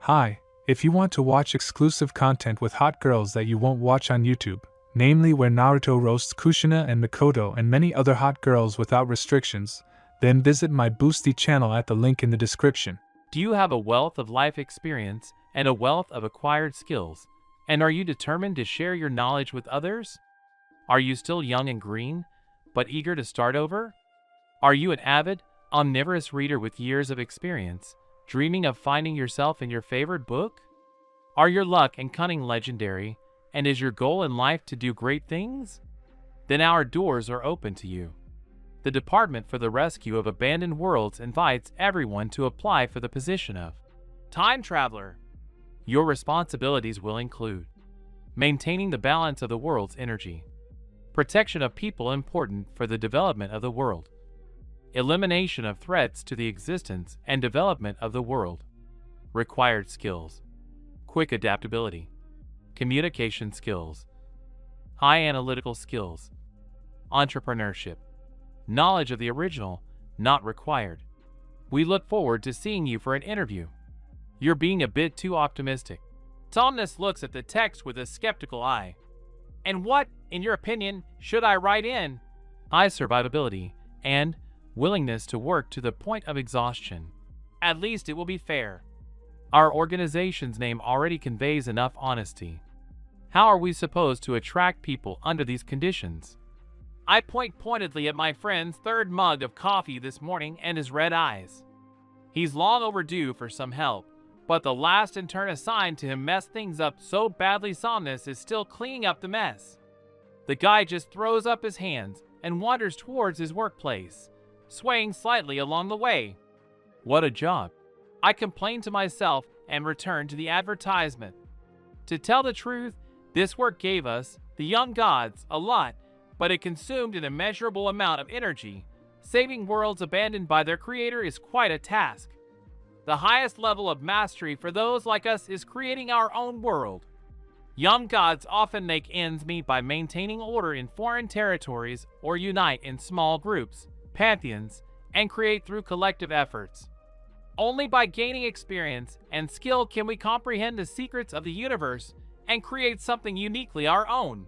Hi, if you want to watch exclusive content with hot girls that you won't watch on YouTube, namely where Naruto roasts Kushina and Mikoto and many other hot girls without restrictions, then visit my Boosty channel at the link in the description. Do you have a wealth of life experience and a wealth of acquired skills? And are you determined to share your knowledge with others? Are you still young and green, but eager to start over? Are you an avid, omnivorous reader with years of experience, dreaming of finding yourself in your favorite book? Are your luck and cunning legendary, and is your goal in life to do great things? Then our doors are open to you. The Department for the Rescue of Abandoned Worlds invites everyone to apply for the position of Time Traveler. Your responsibilities will include maintaining the balance of the world's energy, protection of people important for the development of the world, elimination of threats to the existence and development of the world. Required skills: quick adaptability, communication skills, high analytical skills, entrepreneurship, knowledge of the original, not required. We look forward to seeing you for an interview. You're being a bit too optimistic. Somnus looks at the text with a skeptical eye. And what, in your opinion, should I write in? High survivability and willingness to work to the point of exhaustion. At least it will be fair. Our organization's name already conveys enough honesty. How are we supposed to attract people under these conditions? I point pointedly at my friend's third mug of coffee this morning and his red eyes. He's long overdue for some help, but the last intern assigned to him messed things up so badly Somnus is still cleaning up the mess. The guy just throws up his hands and wanders towards his workplace, swaying slightly along the way. What a job. I complain to myself and return to the advertisement. To tell the truth, this work gave us, the young gods, a lot, but it consumed an immeasurable amount of energy. Saving worlds abandoned by their creator is quite a task. The highest level of mastery for those like us is creating our own world. Young gods often make ends meet by maintaining order in foreign territories or unite in small groups, pantheons, and create through collective efforts. Only by gaining experience and skill can we comprehend the secrets of the universe and create something uniquely our own.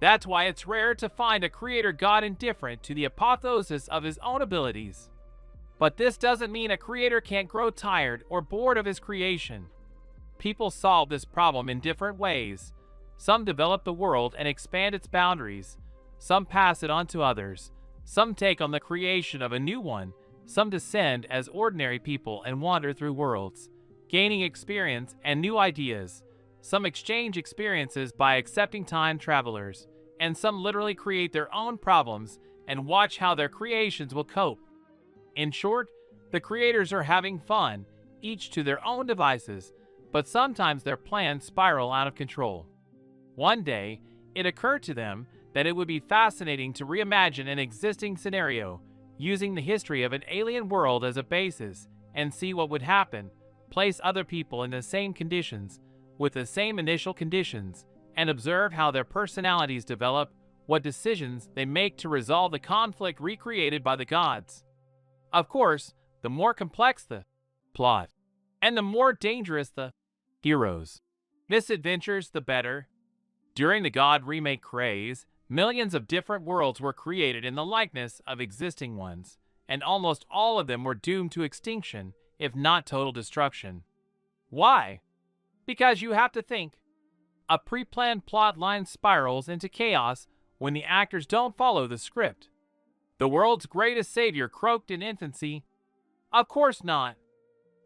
That's why it's rare to find a creator god indifferent to the apotheosis of his own abilities. But this doesn't mean a creator can't grow tired or bored of his creation. People solve this problem in different ways. Some develop the world and expand its boundaries. Some pass it on to others. Some take on the creation of a new one. Some descend as ordinary people and wander through worlds, gaining experience and new ideas. Some exchange experiences by accepting time travelers, and some literally create their own problems and watch how their creations will cope. In short, the creators are having fun, each to their own devices, but sometimes their plans spiral out of control. One day, it occurred to them that it would be fascinating to reimagine an existing scenario, using the history of an alien world as a basis, and see what would happen, place other people in the same conditions, with the same initial conditions, and observe how their personalities develop, what decisions they make to resolve the conflict recreated by the gods. Of course, the more complex the plot, and the more dangerous the heroes' misadventures, the better. During the God remake craze, millions of different worlds were created in the likeness of existing ones, and almost all of them were doomed to extinction, if not total destruction. Why? Because you have to think. A pre-planned plot line spirals into chaos when the actors don't follow the script. The world's greatest savior croaked in infancy? Of course not.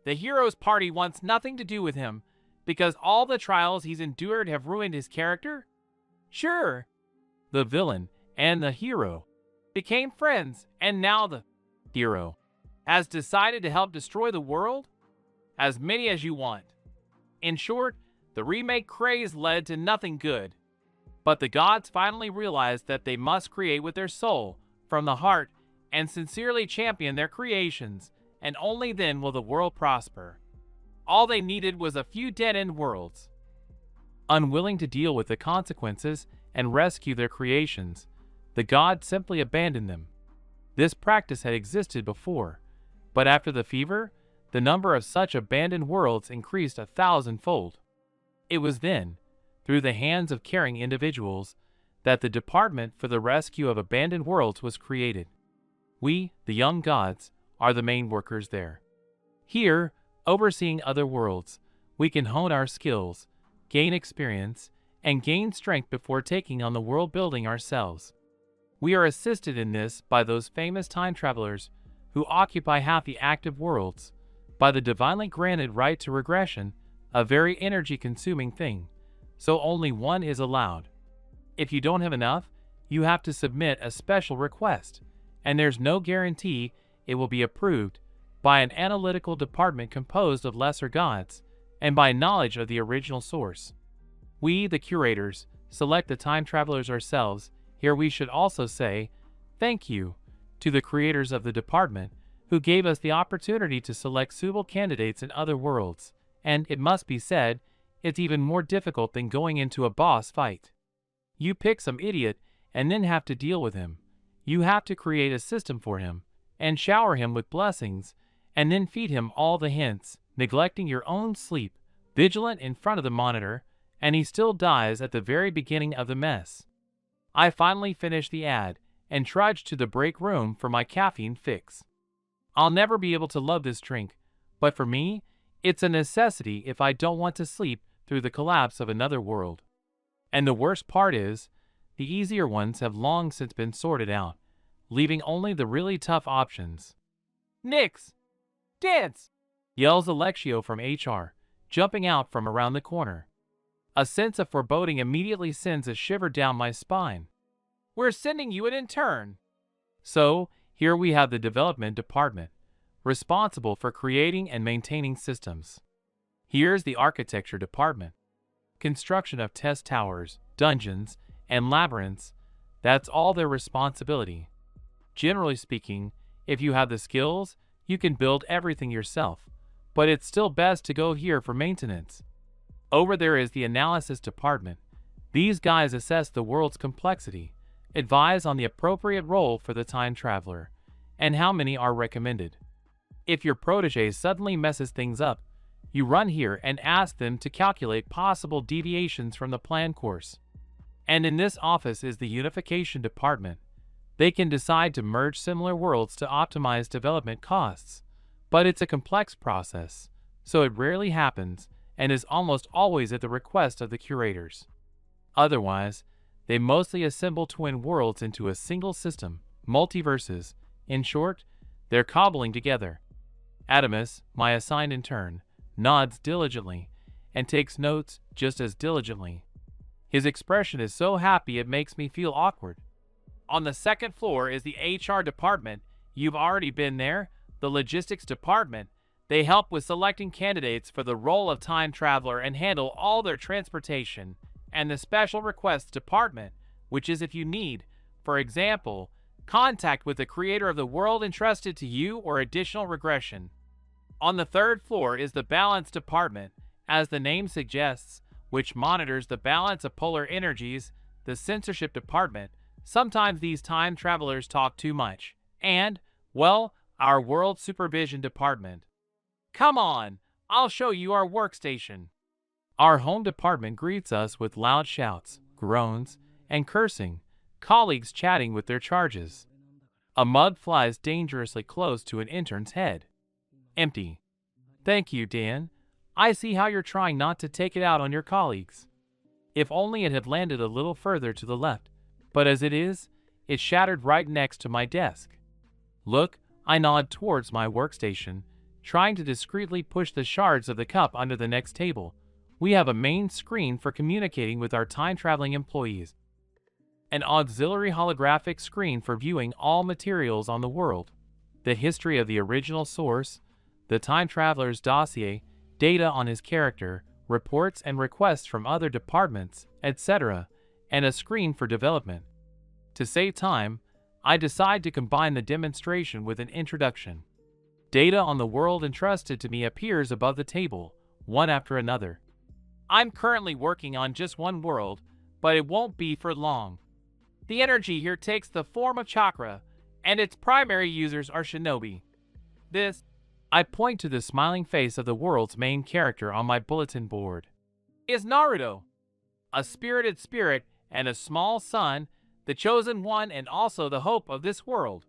The hero's party wants nothing to do with him, because all the trials he's endured have ruined his character? Sure. The villain and the hero became friends, and now the hero has decided to help destroy the world? As many as you want. In short, the remake craze led to nothing good. But the gods finally realized that they must create with their soul, from the heart, and sincerely champion their creations, and only then will the world prosper. All they needed was a few dead-end worlds. Unwilling to deal with the consequences and rescue their creations, the gods simply abandoned them. This practice had existed before, but after the fever, the number of such abandoned worlds increased 1,000-fold. It was then, through the hands of caring individuals, that the Department for the Rescue of Abandoned Worlds was created. We, the young gods, are the main workers there. Here, overseeing other worlds, we can hone our skills, gain experience, and gain strength before taking on the world building ourselves. We are assisted in this by those famous time travelers who occupy half the active worlds, by the divinely granted right to regression, a very energy-consuming thing, so only one is allowed. If you don't have enough, you have to submit a special request, and there's no guarantee it will be approved by an analytical department composed of lesser gods, and by knowledge of the original source. We, the curators, select the time travelers ourselves. Here we should also say, thank you to the creators of the department who gave us the opportunity to select suitable candidates in other worlds, and, it must be said, it's even more difficult than going into a boss fight. You pick some idiot and then have to deal with him. You have to create a system for him, and shower him with blessings, and then feed him all the hints, neglecting your own sleep, vigilant in front of the monitor, and he still dies at the very beginning of the mess. I finally finished the ad and trudged to the break room for my caffeine fix. I'll never be able to love this drink, but for me, it's a necessity if I don't want to sleep through the collapse of another world. And the worst part is, the easier ones have long since been sorted out, leaving only the really tough options. Nix! Dance! Yells Alexio from HR, jumping out from around the corner. A sense of foreboding immediately sends a shiver down my spine. We're sending you an intern. So, here we have the development department, responsible for creating and maintaining systems. Here's the architecture department. Construction of test towers, dungeons, and labyrinths, that's all their responsibility. Generally speaking, if you have the skills, you can build everything yourself, but it's still best to go here for maintenance. Over there is the analysis department. These guys assess the world's complexity, advise on the appropriate role for the time traveler, and how many are recommended. If your protege suddenly messes things up, you run here and ask them to calculate possible deviations from the plan course. And in this office is the unification department. They can decide to merge similar worlds to optimize development costs, but it's a complex process, so it rarely happens and is almost always at the request of the curators. Otherwise, they mostly assemble twin worlds into a single system, multiverses. In short, they're cobbling together. Adamus, my assigned intern, nods diligently and takes notes just as diligently. His expression is so happy it makes me feel awkward. On the second floor is the HR department. You've already been there. The logistics department. They help with selecting candidates for the role of time traveler and handle all their transportation. And the special requests department, which is if you need, for example, contact with the creator of the world entrusted to you or additional regression. On the third floor is the balance department, as the name suggests, which monitors the balance of polar energies. The censorship department. Sometimes these time travelers talk too much. And, well, our world supervision department. Come on, I'll show you our workstation. Our home department greets us with loud shouts, groans, and cursing, colleagues chatting with their charges. A mug flies dangerously close to an intern's head. Empty. Thank you, Dan. I see how you're trying not to take it out on your colleagues. If only it had landed a little further to the left, but as it is, it shattered right next to my desk. Look, I nod towards my workstation, trying to discreetly push the shards of the cup under the next table. We have a main screen for communicating with our time-traveling employees, an auxiliary holographic screen for viewing all materials on the world, the history of the original source, the time traveler's dossier, data on his character, reports and requests from other departments, etc., and a screen for development. To save time, I decide to combine the demonstration with an introduction. Data on the world entrusted to me appears above the table, one after another. I'm currently working on just one world, but it won't be for long. The energy here takes the form of chakra, and its primary users are shinobi. This I point to the smiling face of the world's main character on my bulletin board. Is Naruto, a spirited spirit and a small sun, the chosen one and also the hope of this world.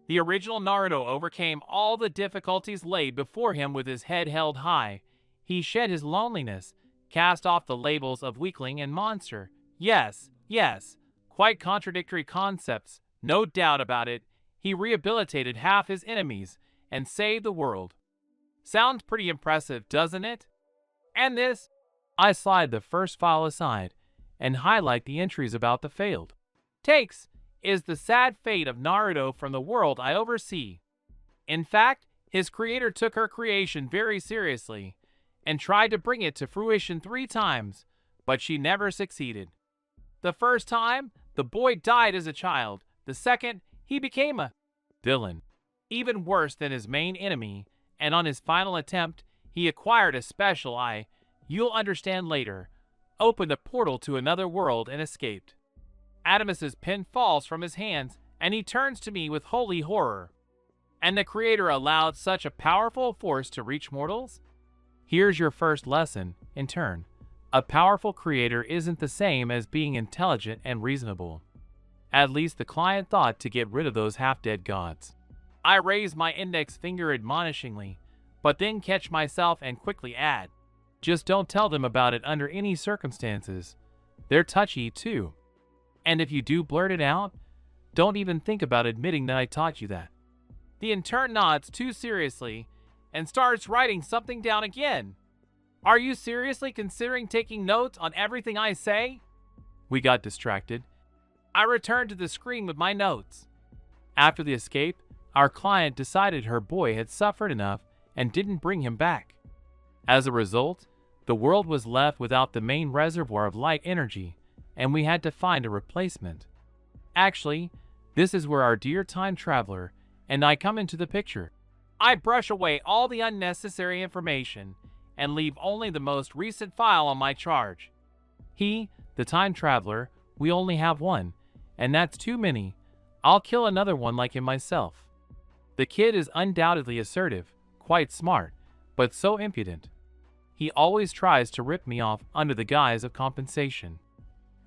The original Naruto overcame all the difficulties laid before him with his head held high. He shed his loneliness, cast off the labels of weakling and monster. Yes, quite contradictory concepts, no doubt about it. He rehabilitated half his enemies and saved the world. Sounds pretty impressive, doesn't it? And this? I slide the first file aside and highlight the entries about the failed takes is the sad fate of Naruto from the world I oversee. In fact, his creator took her creation very seriously and tried to bring it to fruition 3 times, but she never succeeded. The first time, the boy died as a child. The second, he became a villain, even worse than his main enemy, and on his final attempt, he acquired a special eye, you'll understand later, opened a portal to another world and escaped. Adamus's pen falls from his hands, and he turns to me with holy horror. And the creator allowed such a powerful force to reach mortals? Here's your first lesson, in turn. A powerful creator isn't the same as being intelligent and reasonable. At least the client thought to get rid of those half-dead gods. I raise my index finger admonishingly, but then catch myself and quickly add, just don't tell them about it under any circumstances. They're touchy, too. And if you do blurt it out, don't even think about admitting that I taught you that. The intern nods too seriously and starts writing something down again. Are you seriously considering taking notes on everything I say? We got distracted. I returned to the screen with my notes. After the escape, our client decided her boy had suffered enough and didn't bring him back. As a result, the world was left without the main reservoir of light energy, and we had to find a replacement. Actually, this is where our dear time traveler and I come into the picture. I brush away all the unnecessary information and leave only the most recent file on my charge. He, the time traveler, we only have one, and that's too many. I'll kill another one like him myself. The kid is undoubtedly assertive, quite smart, but so impudent. He always tries to rip me off under the guise of compensation.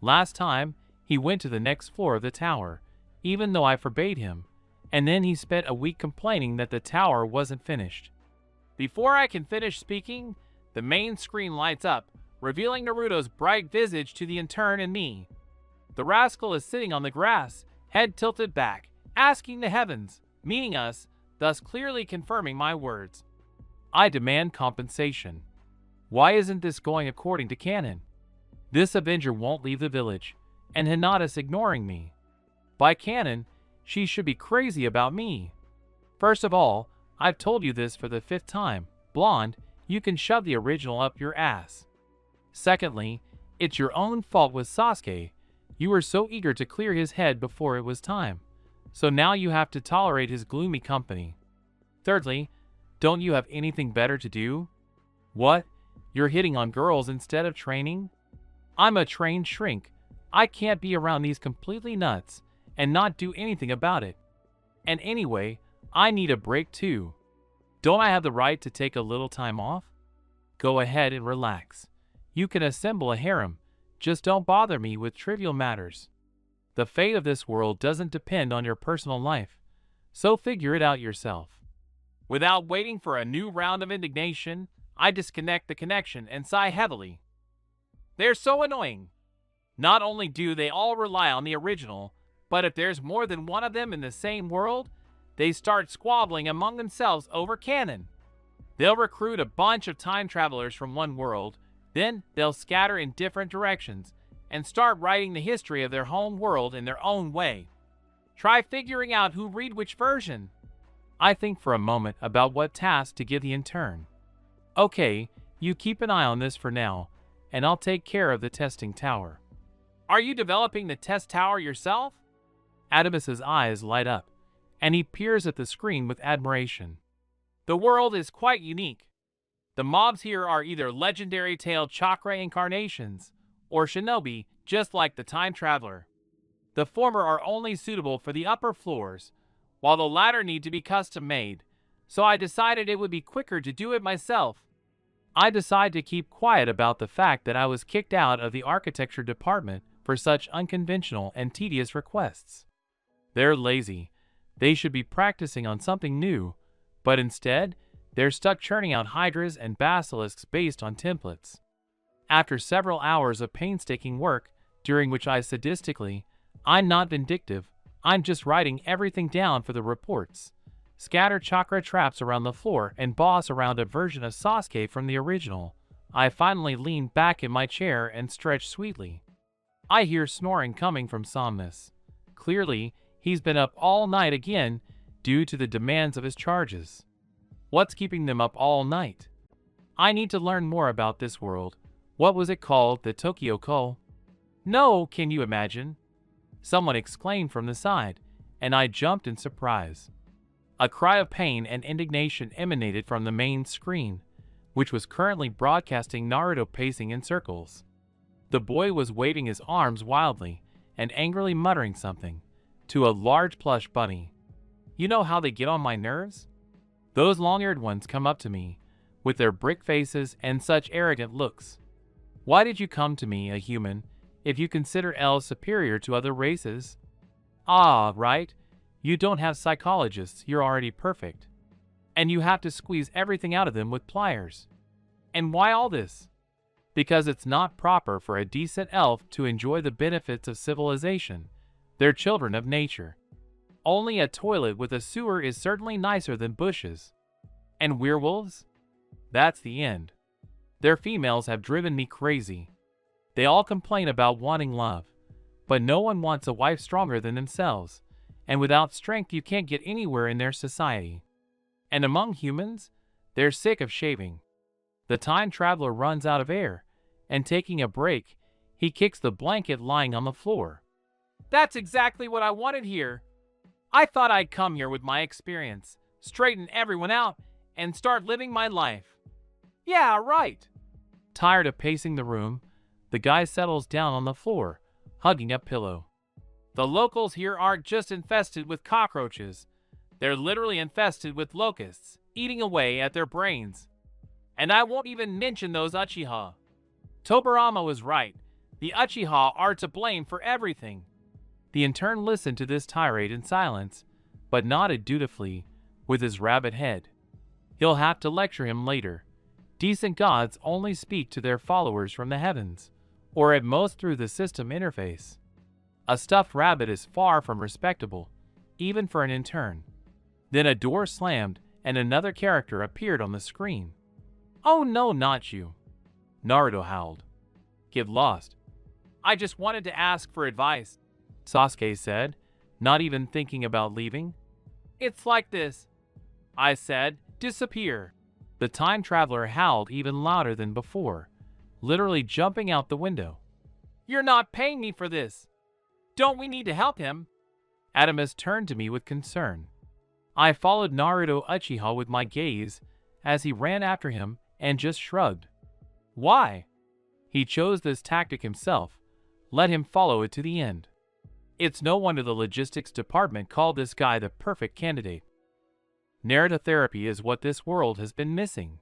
Last time, he went to the next floor of the tower, even though I forbade him, and then he spent a week complaining that the tower wasn't finished. Before I can finish speaking, the main screen lights up, revealing Naruto's bright visage to the intern and me. The rascal is sitting on the grass, head tilted back, asking the heavens, meaning us, thus clearly confirming my words. I demand compensation. Why isn't this going according to canon? This Avenger won't leave the village, and Hinata's ignoring me. By canon, she should be crazy about me. First of all, I've told you this for the 5th time. Blonde, you can shove the original up your ass. Secondly, it's your own fault with Sasuke. You were so eager to clear his head before it was time. So now you have to tolerate his gloomy company. Thirdly, don't you have anything better to do? What? You're hitting on girls instead of training? I'm a trained shrink. I can't be around these completely nuts and not do anything about it. And anyway, I need a break too. Don't I have the right to take a little time off? Go ahead and relax. You can assemble a harem. Just don't bother me with trivial matters. The fate of this world doesn't depend on your personal life, so figure it out yourself. Without waiting for a new round of indignation, I disconnect the connection and sigh heavily. They're so annoying. Not only do they all rely on the original, but if there's more than one of them in the same world, they start squabbling among themselves over canon. They'll recruit a bunch of time travelers from one world, then they'll scatter in different directions and start writing the history of their home world in their own way. Try figuring out who read which version. I think for a moment about what task to give the intern. Okay, you keep an eye on this for now, and I'll take care of the testing tower. Are you developing the test tower yourself? Adamus's eyes light up, and he peers at the screen with admiration. The world is quite unique. The mobs here are either legendary tailed chakra incarnations, or shinobi, just like the time traveler. The former are only suitable for the upper floors, while the latter need to be custom made. so I decided it would be quicker to do it myself. I decided to keep quiet about the fact that I was kicked out of the architecture department for such unconventional and tedious requests. They're lazy. They should be practicing on something new, but instead, they're stuck churning out hydras and basilisks based on templates. After several hours of painstaking work, during which I'm not vindictive, I'm just writing everything down for the reports, scatter chakra traps around the floor and boss around a version of Sasuke from the original, I finally lean back in my chair and stretch sweetly. I hear snoring coming from Somnus. Clearly, he's been up all night again due to the demands of his charges. What's keeping them up all night? I need to learn more about this world. What was it called? The Tokyo Ko? No, can you imagine? Someone exclaimed from the side, and I jumped in surprise. A cry of pain and indignation emanated from the main screen, which was currently broadcasting Naruto pacing in circles. The boy was waving his arms wildly and angrily muttering something to a large plush bunny. You know how they get on my nerves? Those long-eared ones come up to me, with their brick faces and such arrogant looks. Why did you come to me, a human, if you consider elves superior to other races? Ah, right. You don't have psychologists, you're already perfect. And you have to squeeze everything out of them with pliers. And why all this? Because it's not proper for a decent elf to enjoy the benefits of civilization. They're children of nature. Only a toilet with a sewer is certainly nicer than bushes. And werewolves? That's the end. Their females have driven me crazy. They all complain about wanting love, but no one wants a wife stronger than themselves, and without strength you can't get anywhere in their society. And among humans, they're sick of shaving. The time traveler runs out of air, and taking a break, he kicks the blanket lying on the floor. That's exactly what I wanted here. I thought I'd come here with my experience, straighten everyone out, and start living my life. Yeah, right. Tired of pacing the room, the guy settles down on the floor, hugging a pillow. The locals here aren't just infested with cockroaches. They're literally infested with locusts, eating away at their brains. And I won't even mention those Uchiha. Tobirama was right. The Uchiha are to blame for everything. The intern listened to this tirade in silence, but nodded dutifully with his rabbit head. He'll have to lecture him later. Decent gods only speak to their followers from the heavens, or at most through the system interface. A stuffed rabbit is far from respectable, even for an intern. Then a door slammed and another character appeared on the screen. Oh no, not you. Naruto howled. Get lost. I just wanted to ask for advice, Sasuke said, not even thinking about leaving. It's like this. I said, disappear. The time traveler howled even louder than before, literally jumping out the window. You're not paying me for this. Don't we need to help him? Adamus turned to me with concern. I followed Naruto Uchiha with my gaze as he ran after him and just shrugged. Why? He chose this tactic himself. Let him follow it to the end. It's no wonder the logistics department called this guy the perfect candidate. Narratotherapy is what this world has been missing.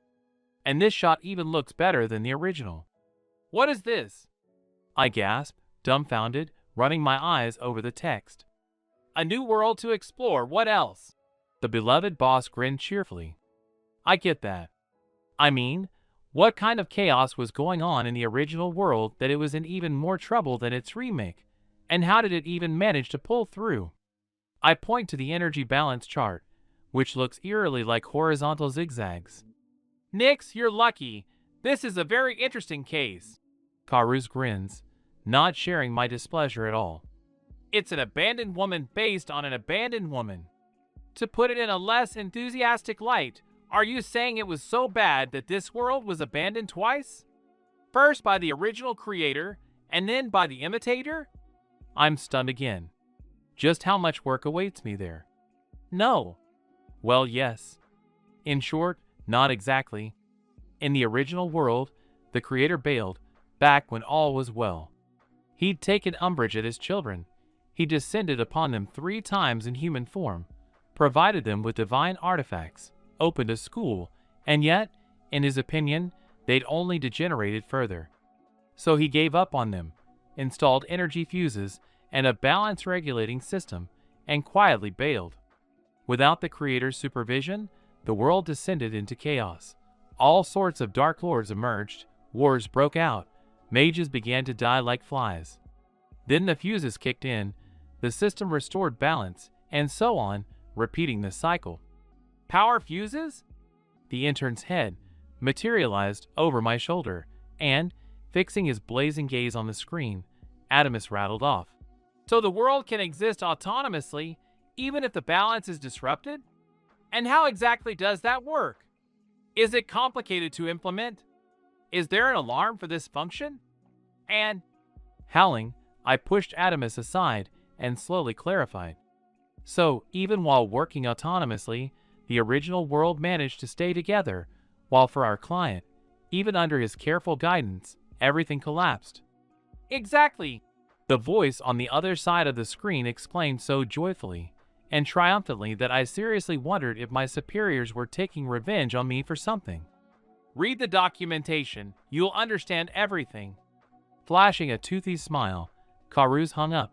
And this shot even looks better than the original. What is this? I gasped, dumbfounded, running my eyes over the text. A new world to explore, what else? The beloved boss grinned cheerfully. I get that. I mean, what kind of chaos was going on in the original world that it was in even more trouble than its remake? And how did it even manage to pull through? I point to the energy balance chart, which looks eerily like horizontal zigzags. Nix, you're lucky. This is a very interesting case. Karuz grins, not sharing my displeasure at all. It's an abandoned woman based on an abandoned woman. To put it in a less enthusiastic light, are you saying it was so bad that this world was abandoned twice? First by the original creator, and then by the imitator? I'm stunned again. Just how much work awaits me there? No. Well, yes. In short, not exactly. In the original world, the creator bailed, back when all was well. He'd taken umbrage at his children. He descended upon them 3 times in human form, provided them with divine artifacts, opened a school, and yet, in his opinion, they'd only degenerated further. So he gave up on them, installed energy fuses and a balance regulating system, and quietly bailed. Without the creator's supervision, the world descended into chaos. All sorts of dark lords emerged, wars broke out, mages began to die like flies. Then the fuses kicked in, the system restored balance, and so on, repeating the cycle. Power fuses? The intern's head materialized over my shoulder, and, fixing his blazing gaze on the screen, Adamus rattled off. So the world can exist autonomously, even if the balance is disrupted? And how exactly does that work? Is it complicated to implement? Is there an alarm for this function? And, howling, I pushed Adamus aside and slowly clarified. So, even while working autonomously, the original world managed to stay together, while for our client, even under his careful guidance, everything collapsed. Exactly, the voice on the other side of the screen explained so joyfully and triumphantly that I seriously wondered if my superiors were taking revenge on me for something. Read the documentation, you'll understand everything. Flashing a toothy smile, Karuz hung up,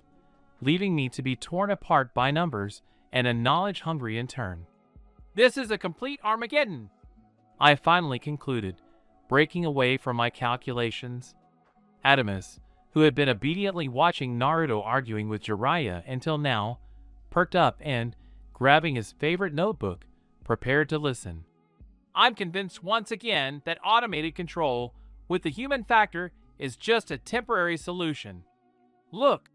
leaving me to be torn apart by numbers and a knowledge-hungry intern. This is a complete Armageddon, I finally concluded, breaking away from my calculations. Adamus, who had been obediently watching Naruto arguing with Jiraiya until now, perked up and, grabbing his favorite notebook, prepared to listen. I'm convinced once again that automated control with the human factor is just a temporary solution. Look,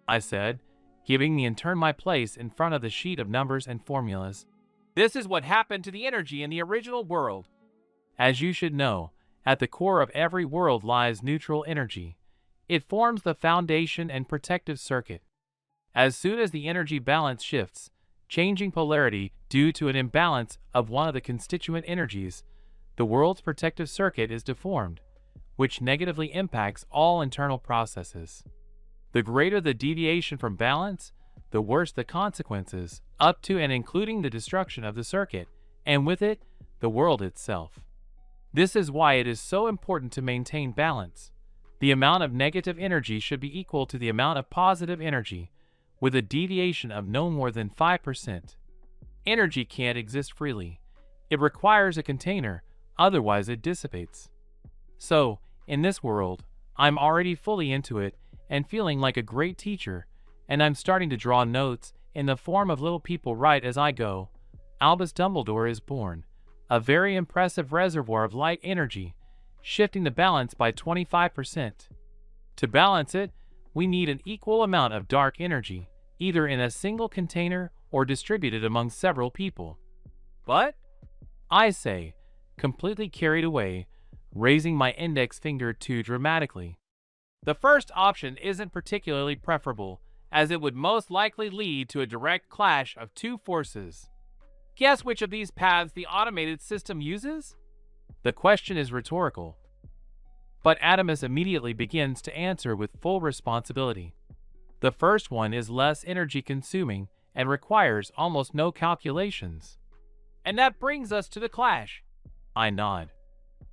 I said, giving the intern my place in front of the sheet of numbers and formulas. This is what happened to the energy in the original world. As you should know, at the core of every world lies neutral energy. It forms the foundation and protective circuit. As soon as the energy balance shifts, changing polarity due to an imbalance of one of the constituent energies, the world's protective circuit is deformed, which negatively impacts all internal processes. The greater the deviation from balance, the worse the consequences, up to and including the destruction of the circuit, and with it, the world itself. This is why it is so important to maintain balance. The amount of negative energy should be equal to the amount of positive energy, with a deviation of no more than 5%. Energy can't exist freely. It requires a container, otherwise it dissipates. So, in this world, I'm already fully into it and feeling like a great teacher, and I'm starting to draw notes in the form of little people right as I go. Albus Dumbledore is born, a very impressive reservoir of light energy, shifting the balance by 25%. To balance it, we need an equal amount of dark energy, either in a single container or distributed among several people. But, I say, completely carried away, raising my index finger too dramatically. The first option isn't particularly preferable, as it would most likely lead to a direct clash of two forces. Guess which of these paths the automated system uses? The question is rhetorical. But Adamus immediately begins to answer with full responsibility. The first one is less energy consuming and requires almost no calculations. And that brings us to the clash. I nod.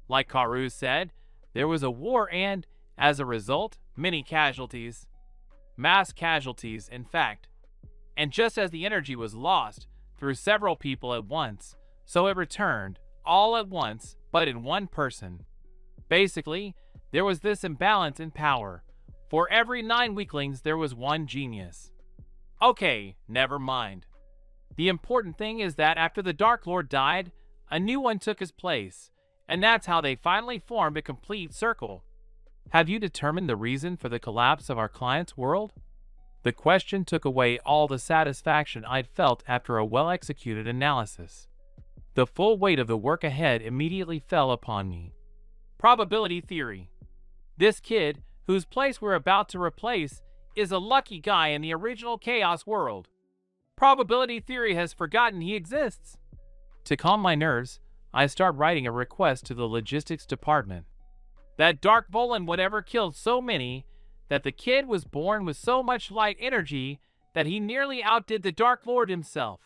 Like Karuz said, there was a war and, as a result, many casualties. Mass casualties, in fact. And just as the energy was lost through several people at once, so it returned, all at once, but in one person. Basically, there was this imbalance in power. For every 9 weaklings, there was one genius. Okay, never mind. The important thing is that after the Dark Lord died, a new one took his place, and that's how they finally formed a complete circle. Have you determined the reason for the collapse of our client's world? The question took away all the satisfaction I'd felt after a well-executed analysis. The full weight of the work ahead immediately fell upon me. Probability theory. This kid, whose place we're about to replace, is a lucky guy in the original Chaos world. Probability theory has forgotten he exists. To calm my nerves, I start writing a request to the logistics department. That Dark Volan whatever killed so many that the kid was born with so much light energy that he nearly outdid the Dark Lord himself.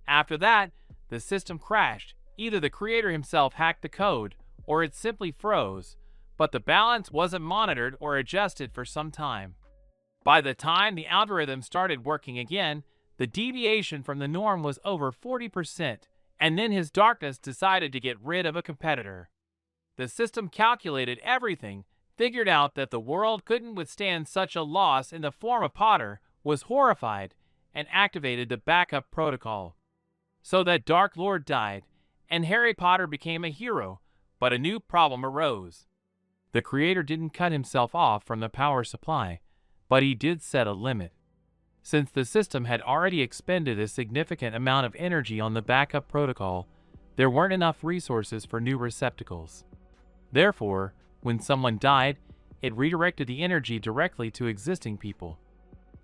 After that, the system crashed, Either the creator himself hacked the code, or it simply froze, but the balance wasn't monitored or adjusted for some time. By the time the algorithm started working again, the deviation from the norm was over 40%, and then his darkness decided to get rid of a competitor. The system calculated everything, figured out that the world couldn't withstand such a loss in the form of Potter, was horrified, and activated the backup protocol. So that Dark Lord died, and Harry Potter became a hero, but a new problem arose. The creator didn't cut himself off from the power supply, but he did set a limit. Since the system had already expended a significant amount of energy on the backup protocol, there weren't enough resources for new receptacles. Therefore, when someone died, it redirected the energy directly to existing people.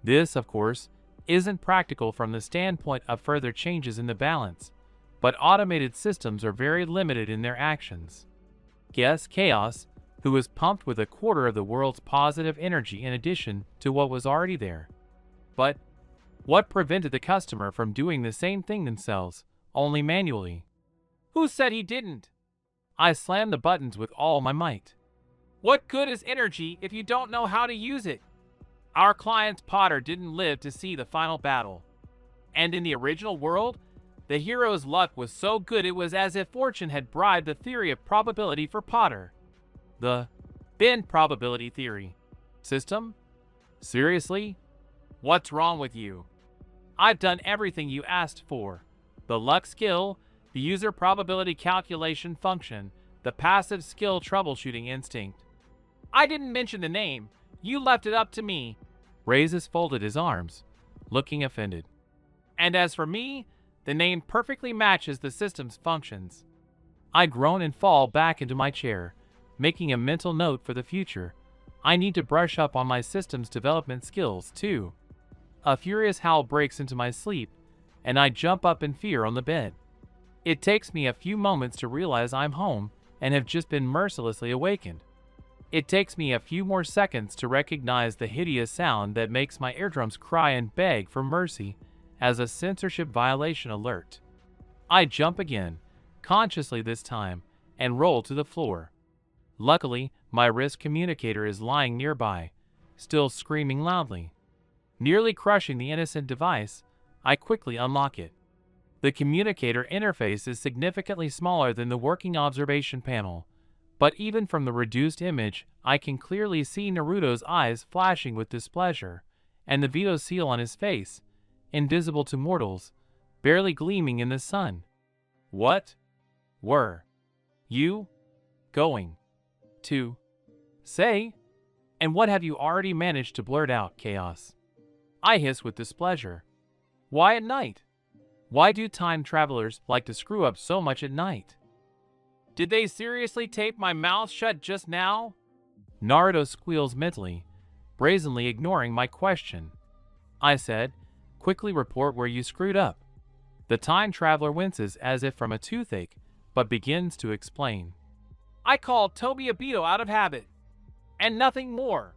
This, of course, isn't practical from the standpoint of further changes in the balance, but automated systems are very limited in their actions. Guess Chaos, who was pumped with a quarter of the world's positive energy in addition to what was already there. But what prevented the customer from doing the same thing themselves, only manually? Who said he didn't? I slammed the buttons with all my might. What good is energy if you don't know how to use it? Our client's Potter didn't live to see the final battle. And in the original world, the hero's luck was so good it was as if fortune had bribed the theory of probability for Potter. The bin probability theory. System? Seriously? What's wrong with you? I've done everything you asked for. The luck skill, the user probability calculation function, the passive skill troubleshooting instinct. I didn't mention the name. You left it up to me. Raises folded his arms, looking offended. And as for me, the name perfectly matches the system's functions. I groan and fall back into my chair, making a mental note for the future. I need to brush up on my system's development skills, too. A furious howl breaks into my sleep, and I jump up in fear on the bed. It takes me a few moments to realize I'm home and have just been mercilessly awakened. It takes me a few more seconds to recognize the hideous sound that makes my eardrums cry and beg for mercy as a censorship violation alert. I jump again, consciously this time, and roll to the floor. Luckily, my wrist communicator is lying nearby, still screaming loudly. Nearly crushing the innocent device, I quickly unlock it. The communicator interface is significantly smaller than the working observation panel, but even from the reduced image, I can clearly see Naruto's eyes flashing with displeasure, and the veto seal on his face, invisible to mortals, barely gleaming in the sun. What were you going to say? And what have you already managed to blurt out, Chaos? I hiss with displeasure. Why at night? Why do time travelers like to screw up so much at night? Did they seriously tape my mouth shut just now? Naruto squeals mentally, brazenly ignoring my question. I said, quickly report where you screwed up. The time traveler winces as if from a toothache, but begins to explain. I called Toby Abito out of habit, and nothing more.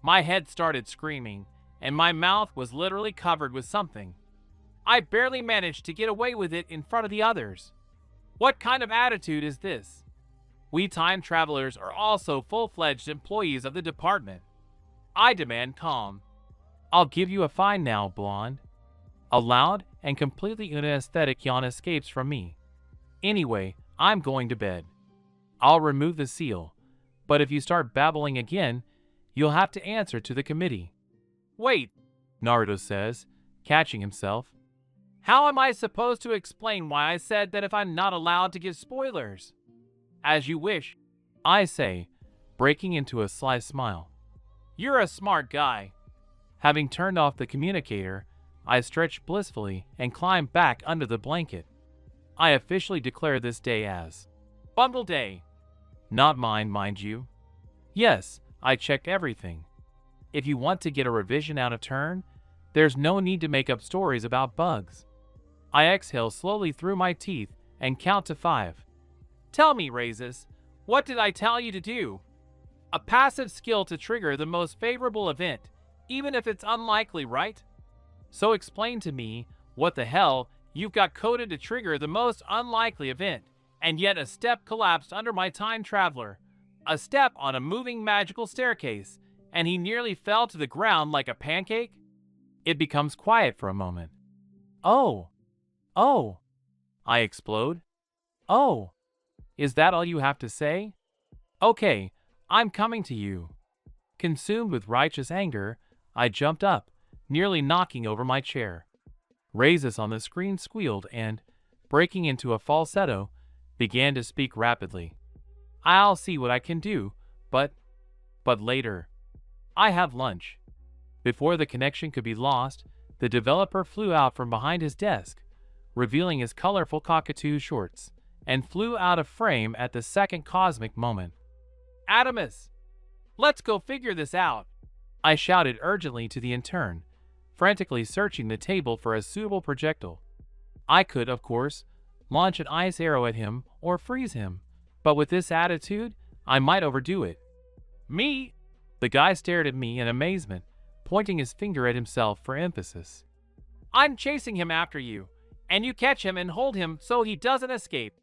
My head started screaming, and my mouth was literally covered with something. I barely managed to get away with it in front of the others. What kind of attitude is this? We time travelers are also full-fledged employees of the department. I demand calm. I'll give you a fine now, blonde. A loud and completely unaesthetic yawn escapes from me. Anyway, I'm going to bed. I'll remove the seal, but if you start babbling again, you'll have to answer to the committee. Wait, Naruto says, catching himself. How am I supposed to explain why I said that if I'm not allowed to give spoilers? As you wish, I say, breaking into a sly smile. You're a smart guy. Having turned off the communicator, I stretch blissfully and climb back under the blanket. I officially declare this day as Bundle Day. Not mine, mind you. Yes, I checked everything. If you want to get a revision out of turn, there's no need to make up stories about bugs. I exhale slowly through my teeth and count to 5. Tell me, Raises, what did I tell you to do? A passive skill to trigger the most favorable event, even if it's unlikely, right? So explain to me what the hell You've got coded to trigger the most unlikely event, and yet a step collapsed under my time traveler. A step on a moving magical staircase, and he nearly fell to the ground like a pancake? It becomes quiet for a moment. Oh, oh, I explode. Oh, is that all you have to say? Okay, I'm coming to you. Consumed with righteous anger, I jumped up, nearly knocking over my chair. Raises on the screen squealed and, breaking into a falsetto, began to speak rapidly. I'll see what I can do, but later. I have lunch. Before the connection could be lost, the developer flew out from behind his desk, revealing his colorful cockatoo shorts, and flew out of frame at the second cosmic moment. Adamus! Let's go figure this out! I shouted urgently to the intern, frantically searching the table for a suitable projectile. I could, of course, launch an ice arrow at him or freeze him, but with this attitude, I might overdo it. Me? The guy stared at me in amazement, pointing his finger at himself for emphasis. I'm chasing him after you, and you catch him and hold him so he doesn't escape.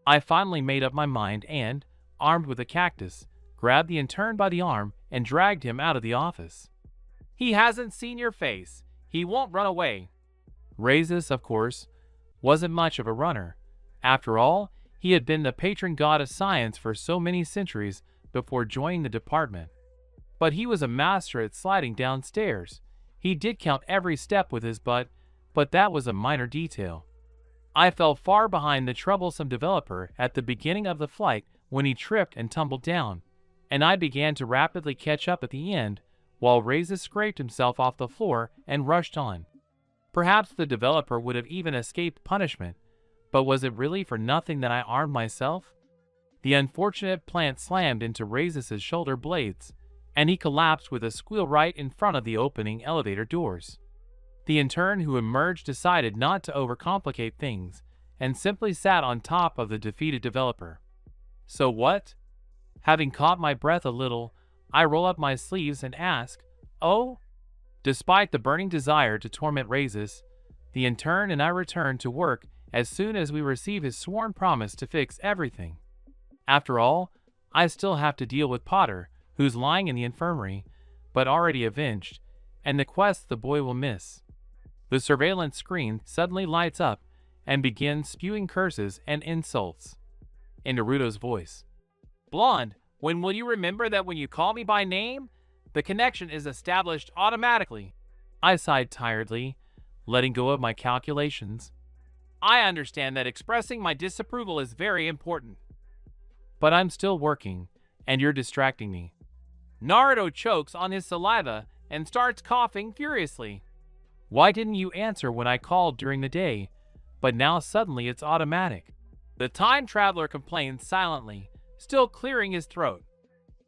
I finally made up my mind and, armed with a cactus, grabbed the intern by the arm and dragged him out of the office. He hasn't seen your face. He won't run away. Raises, of course, wasn't much of a runner. After all, he had been the patron god of science for so many centuries before joining the department. But he was a master at sliding downstairs. He did count every step with his butt, but that was a minor detail. I fell far behind the troublesome developer at the beginning of the flight when he tripped and tumbled down, and I began to rapidly catch up at the end, while Raises scraped himself off the floor and rushed on. Perhaps the developer would have even escaped punishment, but was it really for nothing that I armed myself? The unfortunate plant slammed into Raises' shoulder blades, and he collapsed with a squeal right in front of the opening elevator doors. The intern who emerged decided not to overcomplicate things, and simply sat on top of the defeated developer. So what? Having caught my breath a little, I roll up my sleeves and ask, "Oh?" Despite the burning desire to torment Raises, the intern and I return to work as soon as we receive his sworn promise to fix everything. After all, I still have to deal with Potter, who's lying in the infirmary, but already avenged, and the quest the boy will miss. The surveillance screen suddenly lights up and begins spewing curses and insults. In Naruto's voice. Blonde, when will you remember that when you call me by name, the connection is established automatically? I sighed tiredly, letting go of my calculations. I understand that expressing my disapproval is very important. But I'm still working, and you're distracting me. Naruto chokes on his saliva and starts coughing furiously. Why didn't you answer when I called during the day, but now suddenly it's automatic? The time traveler complains silently, still clearing his throat.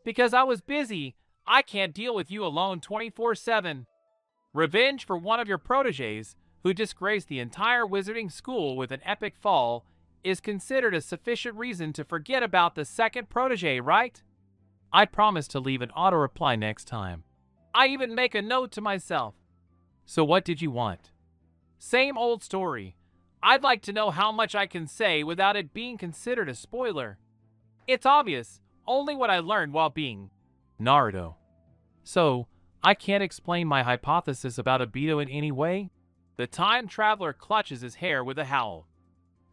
Because I was busy, I can't deal with you alone 24/7. Revenge for one of your protégés, who disgraced the entire wizarding school with an epic fall, is considered a sufficient reason to forget about the second protégé, right? I promise to leave an auto-reply next time. I even make a note to myself. So what did you want? Same old story. I'd like to know how much I can say without it being considered a spoiler. It's obvious, only what I learned while being Naruto. So, I can't explain my hypothesis about Obito in any way? The time traveler clutches his hair with a howl.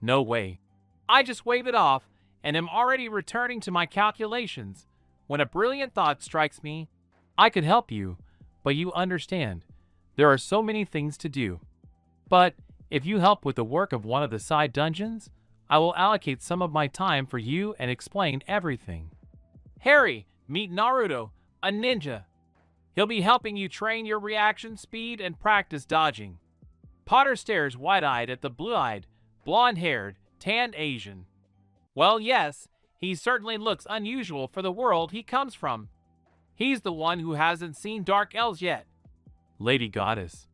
No way. I just wave it off and am already returning to my calculations when a brilliant thought strikes me. I could help you, but you understand, there are so many things to do. But if you help with the work of one of the side dungeons, I will allocate some of my time for you and explain everything. Harry, meet Naruto, a ninja. He'll be helping you train your reaction speed and practice dodging. Potter stares wide-eyed at the blue-eyed, blonde-haired, tanned Asian. Well, yes, he certainly looks unusual for the world he comes from. He's the one who hasn't seen Dark Elves yet. Lady Goddess.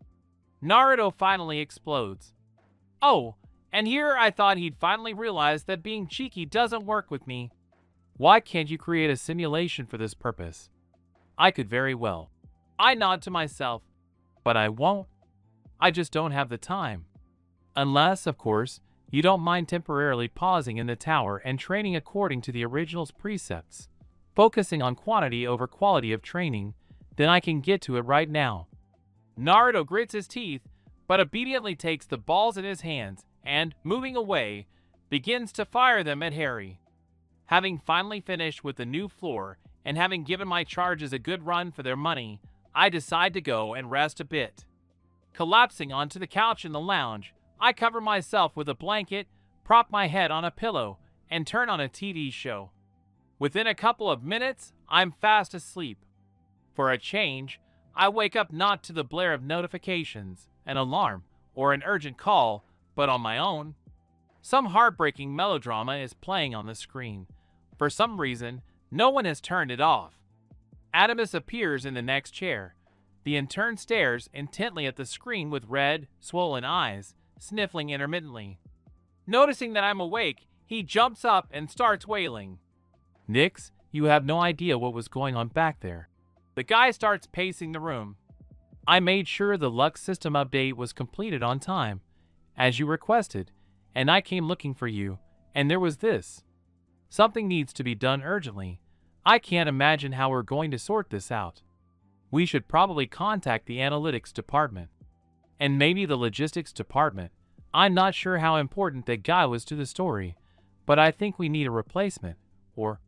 Naruto finally explodes. Oh, and here I thought he'd finally realized that being cheeky doesn't work with me. Why can't you create a simulation for this purpose? I could very well. I nod to myself. But I won't. I just don't have the time. Unless, of course, you don't mind temporarily pausing in the tower and training according to the original's precepts, focusing on quantity over quality of training, then I can get to it right now. Naruto grits his teeth, but obediently takes the balls in his hands and, moving away, begins to fire them at Harry. Having finally finished with the new floor and having given my charges a good run for their money, I decide to go and rest a bit. Collapsing onto the couch in the lounge, I cover myself with a blanket, prop my head on a pillow, and turn on a TV show. Within a couple of minutes, I'm fast asleep. For a change, I wake up not to the blare of notifications, an alarm, or an urgent call, but on my own. Some heartbreaking melodrama is playing on the screen. For some reason, no one has turned it off. Adamus appears in the next chair. The intern stares intently at the screen with red, swollen eyes, sniffling intermittently. Noticing that I'm awake, he jumps up and starts wailing. "Nix, you have no idea what was going on back there." The guy starts pacing the room. "I made sure the Lux system update was completed on time, as you requested, and I came looking for you, and there was this. Something needs to be done urgently. I can't imagine how we're going to sort this out. We should probably contact the analytics department. And maybe the logistics department. I'm not sure how important that guy was to the story, but I think we need a replacement, or..."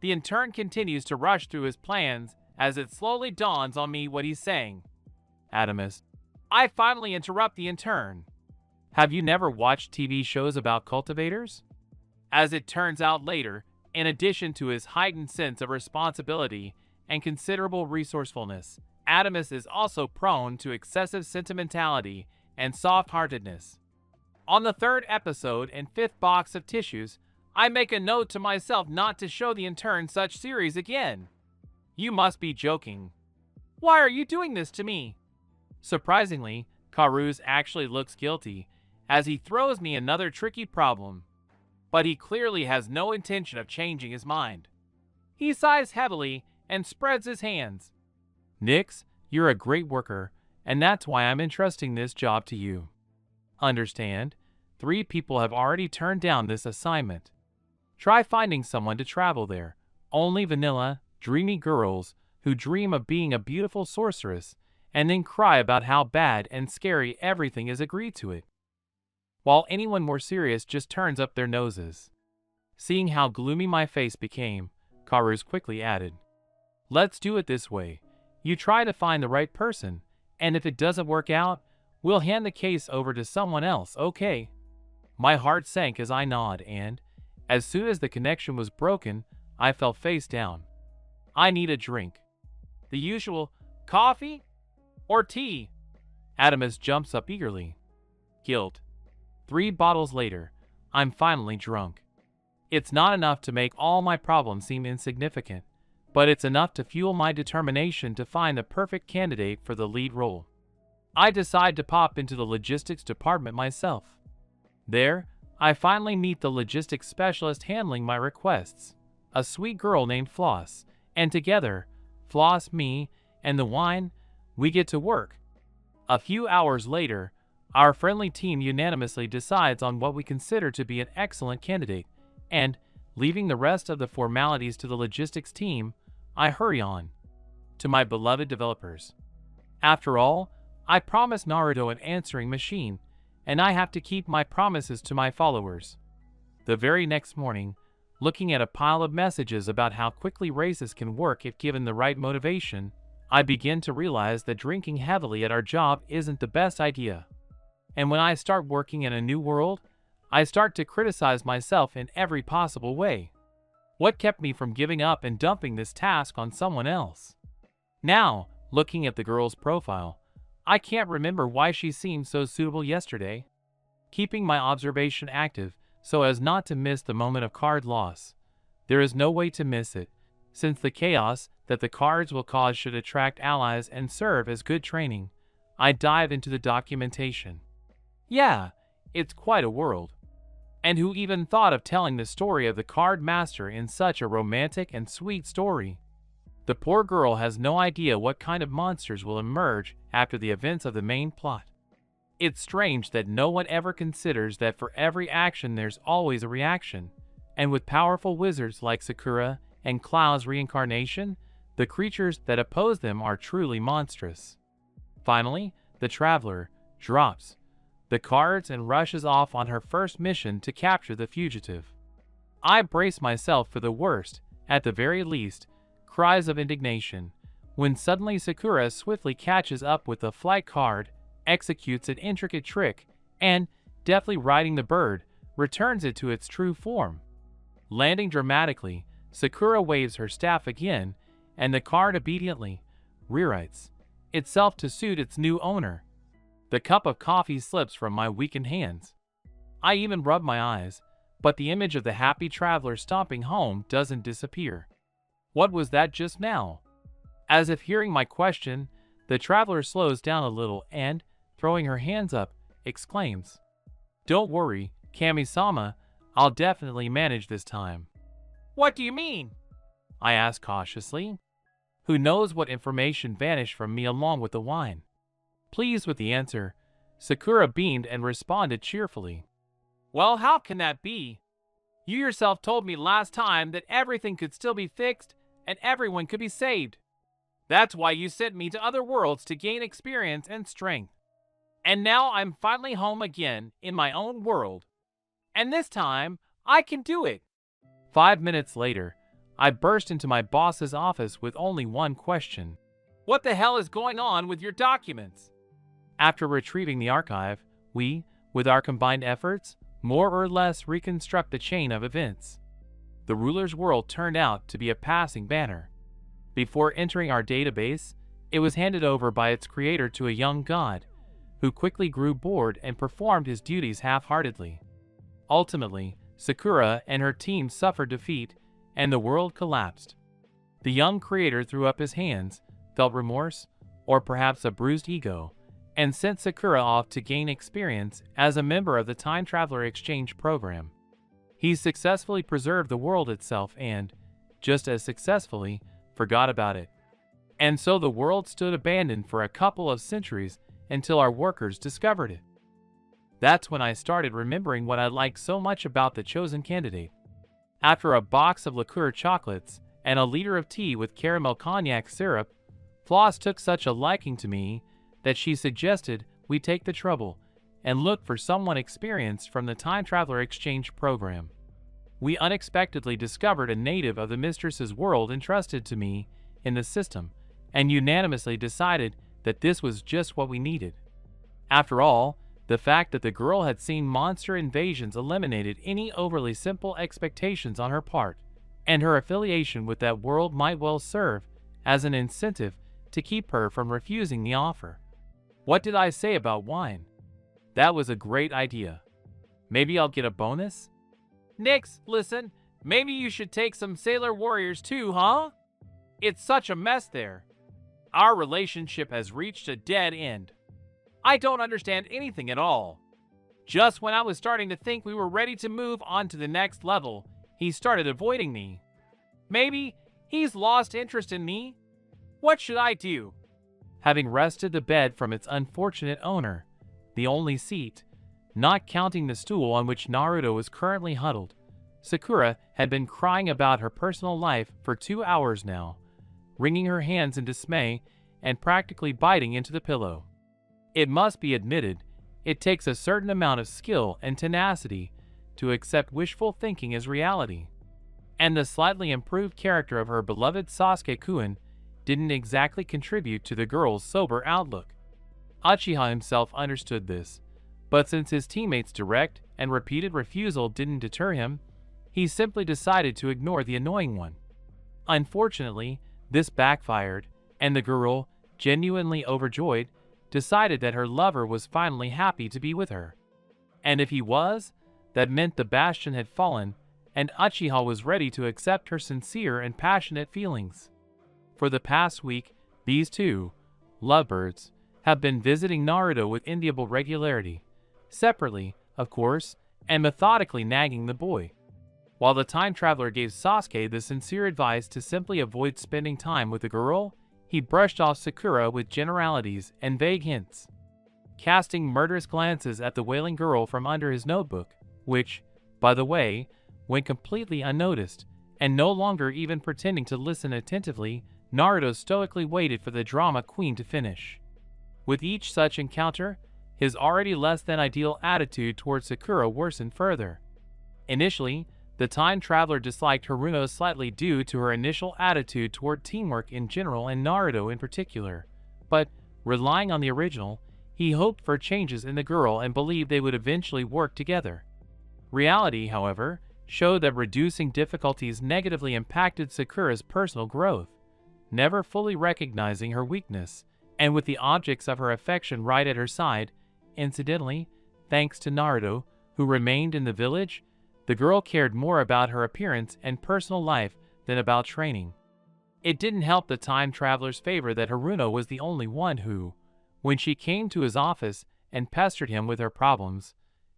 The intern continues to rush through his plans as it slowly dawns on me what he's saying. Adamus. I finally interrupt the intern. "Have you never watched TV shows about cultivators?" As it turns out later, in addition to his heightened sense of responsibility and considerable resourcefulness, Adamus is also prone to excessive sentimentality and soft-heartedness. On the third episode and fifth box of tissues, I make a note to myself not to show the intern such series again. "You must be joking. Why are you doing this to me?" Surprisingly, Karuz actually looks guilty, as he throws me another tricky problem. But he clearly has no intention of changing his mind. He sighs heavily and spreads his hands. "Nix, you're a great worker, and that's why I'm entrusting this job to you. Understand, 3 people have already turned down this assignment. Try finding someone to travel there. Only vanilla, dreamy girls who dream of being a beautiful sorceress and then cry about how bad and scary everything is agreed to it. While anyone more serious just turns up their noses." Seeing how gloomy my face became, Karuz quickly added, "Let's do it this way. You try to find the right person, and if it doesn't work out, we'll hand the case over to someone else, okay?" My heart sank as I nod and, as soon as the connection was broken, I fell face down. "I need a drink." "The usual, coffee or tea?" Adamus jumps up eagerly. "Guilt." 3 bottles later, I'm finally drunk. It's not enough to make all my problems seem insignificant, but it's enough to fuel my determination to find the perfect candidate for the lead role. I decide to pop into the logistics department myself. There, I finally meet the logistics specialist handling my requests, a sweet girl named Floss, and together, Floss, me, and the wine, we get to work. A few hours later, our friendly team unanimously decides on what we consider to be an excellent candidate, and, leaving the rest of the formalities to the logistics team, I hurry on to my beloved developers. After all, I promised Naruto an answering machine, and I have to keep my promises to my followers. The very next morning, looking at a pile of messages about how quickly races can work if given the right motivation, I begin to realize that drinking heavily at our job isn't the best idea. And when I start working in a new world, I start to criticize myself in every possible way. What kept me from giving up and dumping this task on someone else? Now, looking at the girl's profile, I can't remember why she seemed so suitable yesterday. Keeping my observation active so as not to miss the moment of card loss. There is no way to miss it, since the chaos that the cards will cause should attract allies and serve as good training. I dive into the documentation. Yeah, it's quite a world. And who even thought of telling the story of the card master in such a romantic and sweet story? The poor girl has no idea what kind of monsters will emerge after the events of the main plot. It's strange that no one ever considers that for every action there's always a reaction, and with powerful wizards like Sakura and Cloud's reincarnation, the creatures that oppose them are truly monstrous. Finally, the traveler drops the cards and rushes off on her first mission to capture the fugitive. I brace myself for the worst, at the very least, cries of indignation, when suddenly Sakura swiftly catches up with the flight card, executes an intricate trick, and, deftly riding the bird, returns it to its true form. Landing dramatically, Sakura waves her staff again, and the card obediently rewrites itself to suit its new owner. The cup of coffee slips from my weakened hands. I even rub my eyes, but the image of the happy traveler stomping home doesn't disappear. What was that just now? As if hearing my question, the traveler slows down a little and, throwing her hands up, exclaims, "Don't worry, Kami-sama, I'll definitely manage this time." "What do you mean?" I ask cautiously. Who knows what information vanished from me along with the wine? Pleased with the answer, Sakura beamed and responded cheerfully. "Well, how can that be? You yourself told me last time that everything could still be fixed and everyone could be saved. That's why you sent me to other worlds to gain experience and strength. And now I'm finally home again in my own world. And this time, I can do it." 5 minutes later, I burst into my boss's office with only one question. "What the hell is going on with your documents?" After retrieving the archive, we, with our combined efforts, more or less reconstruct the chain of events. The ruler's world turned out to be a passing banner. Before entering our database, it was handed over by its creator to a young god, who quickly grew bored and performed his duties half-heartedly. Ultimately, Sakura and her team suffered defeat, and the world collapsed. The young creator threw up his hands, felt remorse, or perhaps a bruised ego, and sent Sakura off to gain experience as a member of the Time Traveler Exchange program. He successfully preserved the world itself and, just as successfully, forgot about it. And so the world stood abandoned for a couple of centuries until our workers discovered it. That's when I started remembering what I liked so much about the chosen candidate. After a box of liqueur chocolates and a liter of tea with caramel cognac syrup, Floss took such a liking to me that she suggested we take the trouble and look for someone experienced from the Time Traveler Exchange program. We unexpectedly discovered a native of the mistress's world entrusted to me in the system, and unanimously decided that this was just what we needed. After all, the fact that the girl had seen monster invasions eliminated any overly simple expectations on her part, and her affiliation with that world might well serve as an incentive to keep her from refusing the offer. What did I say about wine? That was a great idea. Maybe I'll get a bonus? Nix, listen, maybe you should take some Sailor Warriors too, huh? It's such a mess there. Our relationship has reached a dead end. I don't understand anything at all. Just when I was starting to think we were ready to move on to the next level, he started avoiding me. Maybe he's lost interest in me? What should I do? Having wrested the bed from its unfortunate owner, the only seat, not counting the stool on which Naruto was currently huddled, Sakura had been crying about her personal life for 2 hours now, wringing her hands in dismay and practically biting into the pillow. It must be admitted, it takes a certain amount of skill and tenacity to accept wishful thinking as reality. And the slightly improved character of her beloved Sasuke-kun didn't exactly contribute to the girl's sober outlook. Uchiha himself understood this, but since his teammates' direct and repeated refusal didn't deter him, he simply decided to ignore the annoying one. Unfortunately, this backfired, and the girl, genuinely overjoyed, decided that her lover was finally happy to be with her. And if he was, that meant the bastion had fallen, and Uchiha was ready to accept her sincere and passionate feelings. For the past week, these two, lovebirds, have been visiting Naruto with enviable regularity, separately, of course, and methodically nagging the boy. While the time traveler gave Sasuke the sincere advice to simply avoid spending time with the girl, he brushed off Sakura with generalities and vague hints. casting murderous glances at the wailing girl from under his notebook, which, by the way, went completely unnoticed, and no longer even pretending to listen attentively, Naruto stoically waited for the drama queen to finish. With each such encounter, his already less than ideal attitude towards Sakura worsened further. Initially, the time traveler disliked Haruno slightly due to her initial attitude toward teamwork in general and Naruto in particular, but, relying on the original, he hoped for changes in the girl and believed they would eventually work together. Reality, however, showed that reducing difficulties negatively impacted Sakura's personal growth. Never fully recognizing her weakness, and with the objects of her affection right at her side, incidentally, thanks to Naruto, who remained in the village, the girl cared more about her appearance and personal life than about training. It didn't help the time traveler's favor that Haruno was the only one who, when she came to his office and pestered him with her problems,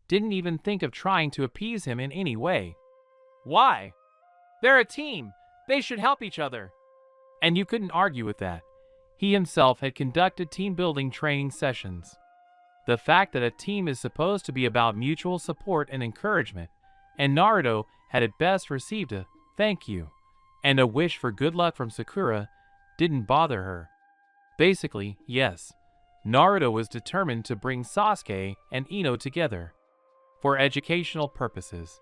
didn't even think of trying to appease him in any way. Why? They're a team. They should help each other. And you couldn't argue with that. He himself had conducted team-building training sessions. The fact that a team is supposed to be about mutual support and encouragement, and Naruto had at best received a thank you and a wish for good luck from Sakura, didn't bother her. Basically, yes, Naruto was determined to bring Sasuke and Ino together for educational purposes.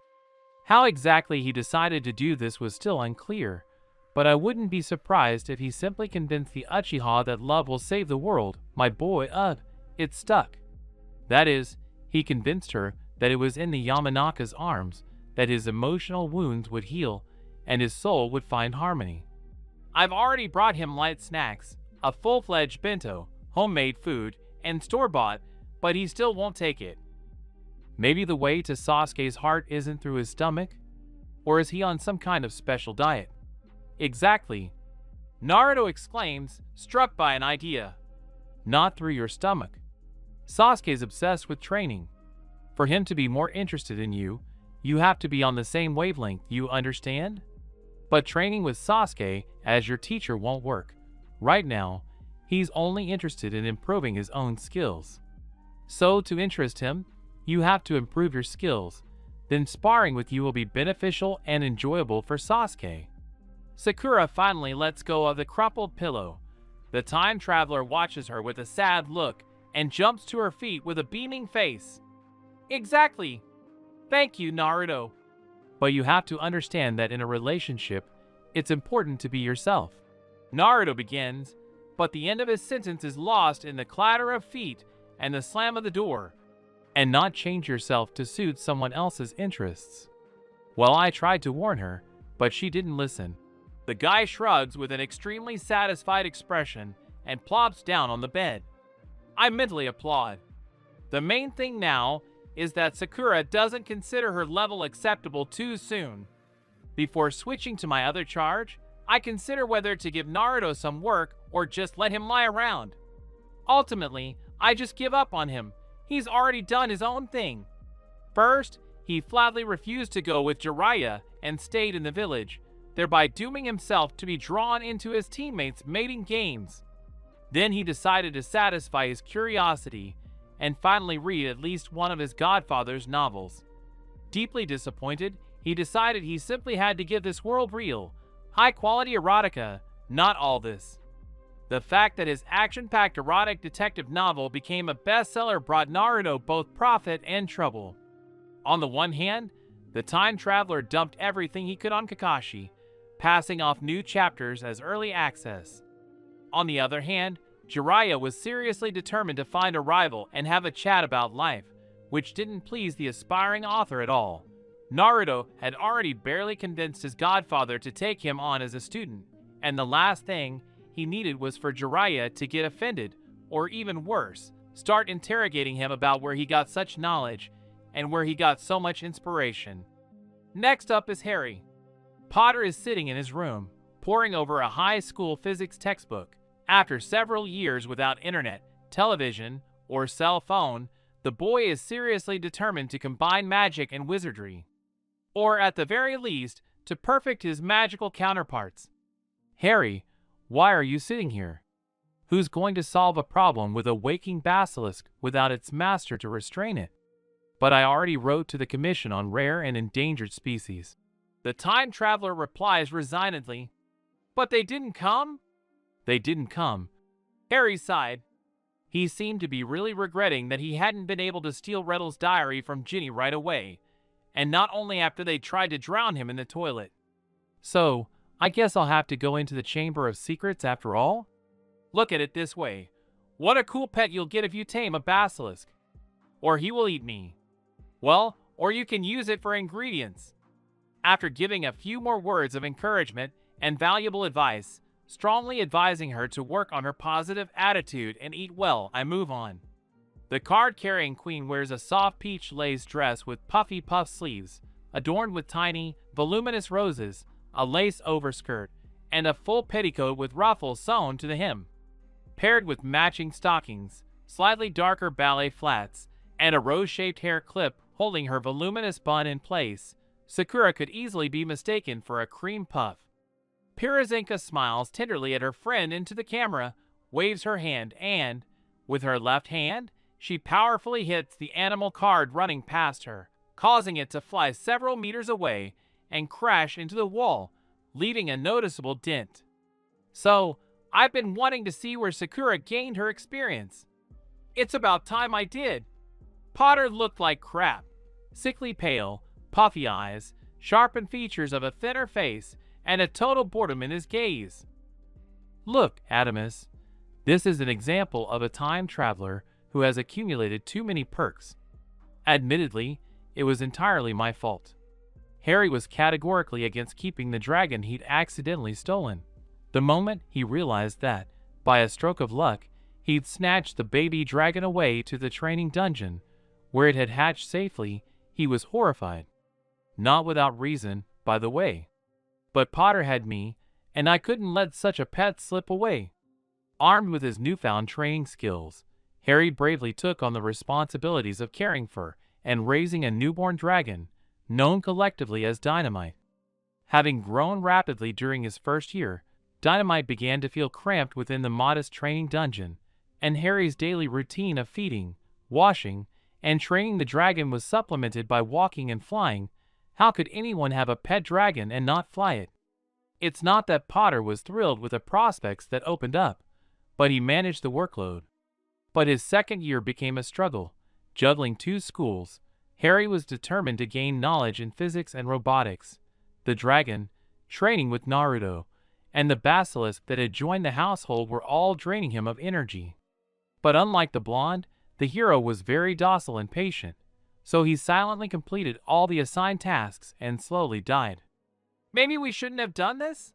How exactly he decided to do this was still unclear, but I wouldn't be surprised if he simply convinced the Uchiha that love will save the world. My boy, it stuck. That is, he convinced her that it was in the Yamanaka's arms that his emotional wounds would heal and his soul would find harmony. I've already brought him light snacks, a full-fledged bento, homemade food, and store-bought, but he still won't take it. Maybe the way to Sasuke's heart isn't through his stomach? Or is he on some kind of special diet? Exactly. Naruto exclaims, struck by an idea. Not through your stomach. Sasuke's obsessed with training. For him to be more interested in you, you have to be on the same wavelength, you understand? But training with Sasuke as your teacher won't work. Right now, he's only interested in improving his own skills. So to interest him, you have to improve your skills. Then sparring with you will be beneficial and enjoyable for Sasuke. Sakura finally lets go of the crumpled pillow. The time traveler watches her with a sad look and jumps to her feet with a beaming face. Exactly. Thank you, Naruto. But you have to understand that in a relationship, it's important to be yourself. Naruto begins, but the end of his sentence is lost in the clatter of feet and the slam of the door. And not change yourself to suit someone else's interests. Well, I tried to warn her, but she didn't listen. The guy shrugs with an extremely satisfied expression and plops down on the bed. I mentally applaud. The main thing now is that Sakura doesn't consider her level acceptable too soon. Before switching to my other charge, I consider whether to give Naruto some work or just let him lie around. Ultimately, I just give up on him. He's already done his own thing. First, he flatly refused to go with Jiraiya and stayed in the village, thereby dooming himself to be drawn into his teammates' mating games. Then he decided to satisfy his curiosity and finally read at least one of his godfather's novels. Deeply disappointed, he decided he simply had to give this world real, high-quality erotica, not all this. The fact that his action-packed erotic detective novel became a bestseller brought Naruto both profit and trouble. On the one hand, the time traveler dumped everything he could on Kakashi, passing off new chapters as early access. On the other hand, Jiraiya was seriously determined to find a rival and have a chat about life, which didn't please the aspiring author at all. Naruto had already barely convinced his godfather to take him on as a student, and the last thing he needed was for Jiraiya to get offended, or even worse, start interrogating him about where he got such knowledge and where he got so much inspiration. Next up is Harry. Potter is sitting in his room, poring over a high school physics textbook. After several years without internet, television, or cell phone, the boy is seriously determined to combine magic and wizardry. Or at the very least, to perfect his magical counterparts. Harry, why are you sitting here? Who's going to solve a problem with a waking basilisk without its master to restrain it? But I already wrote to the Commission on Rare and Endangered Species. The time traveler replies resignedly, "But they didn't come?" They didn't come. Harry sighed. He seemed to be really regretting that he hadn't been able to steal Rettel's diary from Ginny right away, and not only after they tried to drown him in the toilet. So, I guess I'll have to go into the Chamber of Secrets after all? Look at it this way. What a cool pet you'll get if you tame a basilisk. Or he will eat me. Well, or you can use it for ingredients. After giving a few more words of encouragement and valuable advice, strongly advising her to work on her positive attitude and eat well, I move on. The card-carrying queen wears a soft peach lace dress with puffy puff sleeves, adorned with tiny, voluminous roses, a lace overskirt, and a full petticoat with ruffles sewn to the hem. Paired with matching stockings, slightly darker ballet flats, and a rose-shaped hair clip holding her voluminous bun in place, Sakura could easily be mistaken for a cream puff. Pirazinka smiles tenderly at her friend into the camera, waves her hand, and, with her left hand, she powerfully hits the animal card running past her, causing it to fly several meters away and crash into the wall, leaving a noticeable dent. So, I've been wanting to see where Sakura gained her experience. It's about time I did. Potter looked like crap. Sickly pale, puffy eyes, sharpened features of a thinner face, and a total boredom in his gaze. Look, Adamus, this is an example of a time traveler who has accumulated too many perks. Admittedly, it was entirely my fault. Harry was categorically against keeping the dragon he'd accidentally stolen. The moment he realized that, by a stroke of luck, he'd snatched the baby dragon away to the training dungeon, where it had hatched safely, he was horrified. Not without reason, by the way. But Potter had me, and I couldn't let such a pet slip away. Armed with his newfound training skills, Harry bravely took on the responsibilities of caring for and raising a newborn dragon, known collectively as Dynamite. Having grown rapidly during his first year, Dynamite began to feel cramped within the modest training dungeon, and Harry's daily routine of feeding, washing, and training the dragon was supplemented by walking and flying. How could anyone have a pet dragon and not fly it? It's not that Potter was thrilled with the prospects that opened up, but he managed the workload. But his second year became a struggle. Juggling two schools, Harry was determined to gain knowledge in physics and robotics. The dragon, training with Naruto, and the basilisk that had joined the household were all draining him of energy. But unlike the blonde, the hero was very docile and patient, so he silently completed all the assigned tasks and slowly died. Maybe we shouldn't have done this?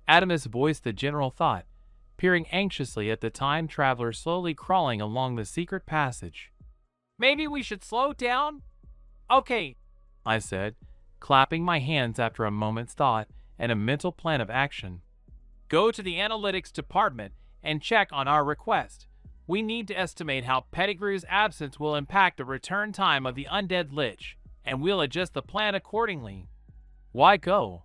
Adamus voiced the general thought, peering anxiously at the time traveler slowly crawling along the secret passage. Maybe we should slow down? Okay, I said, clapping my hands after a moment's thought and a mental plan of action. Go to the analytics department and check on our request. We need to estimate how Pettigrew's absence will impact the return time of the undead lich, and we'll adjust the plan accordingly. Why go?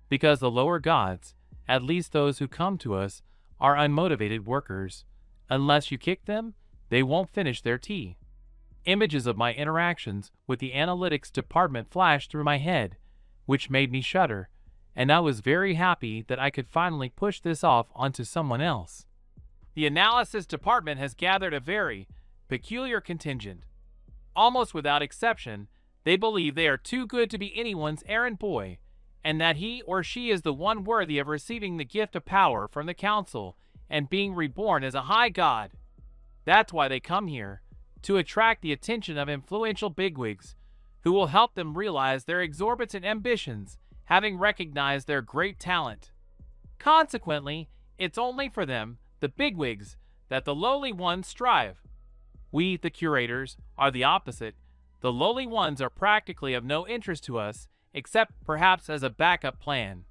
Because the lower gods, at least those who come to us, are unmotivated workers. Unless you kick them, they won't finish their tea. Images of my interactions with the analytics department flashed through my head, which made me shudder, and I was very happy that I could finally push this off onto someone else. The analysis department has gathered a very peculiar contingent. Almost without exception, they believe they are too good to be anyone's errand boy, and that he or she is the one worthy of receiving the gift of power from the council and being reborn as a high god. That's why they come here, to attract the attention of influential bigwigs, who will help them realize their exorbitant ambitions, having recognized their great talent. Consequently, it's only for them, the bigwigs, that the lowly ones strive. We, the curators, are the opposite. The lowly ones are practically of no interest to us, except perhaps as a backup plan.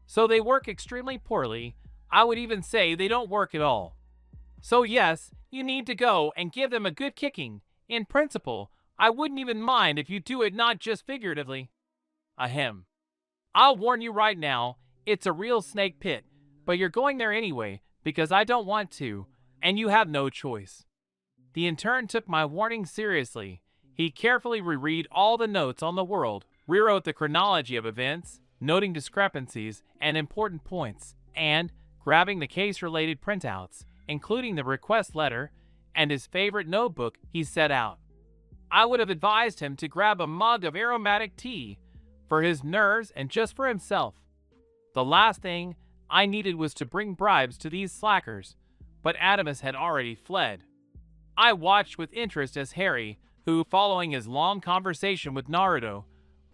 So they work extremely poorly. I would even say they don't work at all. So yes, you need to go and give them a good kicking. In principle, I wouldn't even mind if you do it not just figuratively. Ahem. I'll warn you right now, it's a real snake pit, but you're going there anyway. because I don't want to, and you have no choice." The intern took my warning seriously. He carefully reread all the notes on the world, rewrote the chronology of events, noting discrepancies and important points, and, grabbing the case-related printouts, including the request letter and his favorite notebook, he set out. I would have advised him to grab a mug of aromatic tea for his nerves and just for himself. The last thing I needed was to bring bribes to these slackers, but Adamus had already fled. I watched with interest as Harry, who, following his long conversation with Naruto,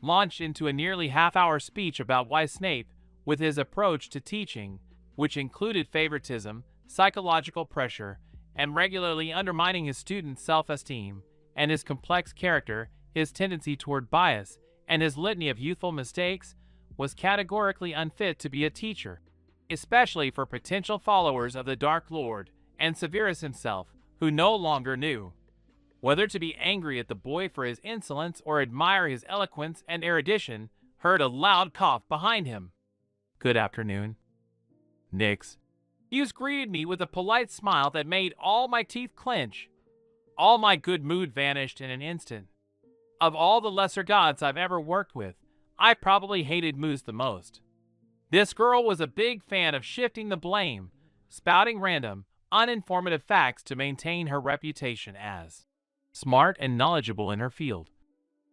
launched into a nearly half-hour speech about why Snape, with his approach to teaching, which included favoritism, psychological pressure, and regularly undermining his students' self-esteem, and his complex character, his tendency toward bias, and his litany of youthful mistakes, was categorically unfit to be a teacher, especially for potential followers of the Dark Lord, and Severus himself, who no longer knew whether to be angry at the boy for his insolence or admire his eloquence and erudition, heard a loud cough behind him. "Good afternoon, Nix." Hughes greeted me with a polite smile that made all my teeth clench. All my good mood vanished in an instant. Of all the lesser gods I've ever worked with, I probably hated Moose the most. This girl was a big fan of shifting the blame, spouting random, uninformative facts to maintain her reputation as smart and knowledgeable in her field,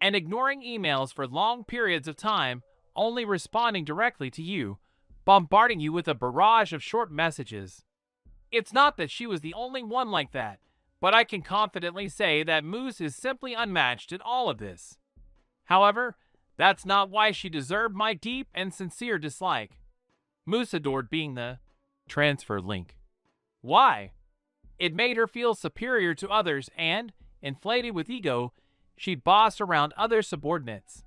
and ignoring emails for long periods of time, only responding directly to you, bombarding you with a barrage of short messages. It's not that she was the only one like that, but I can confidently say that Moose is simply unmatched in all of this. However, that's not why she deserved my deep and sincere dislike. Moose adored being the transfer link. Why? It made her feel superior to others and, inflated with ego, she bossed around other subordinates.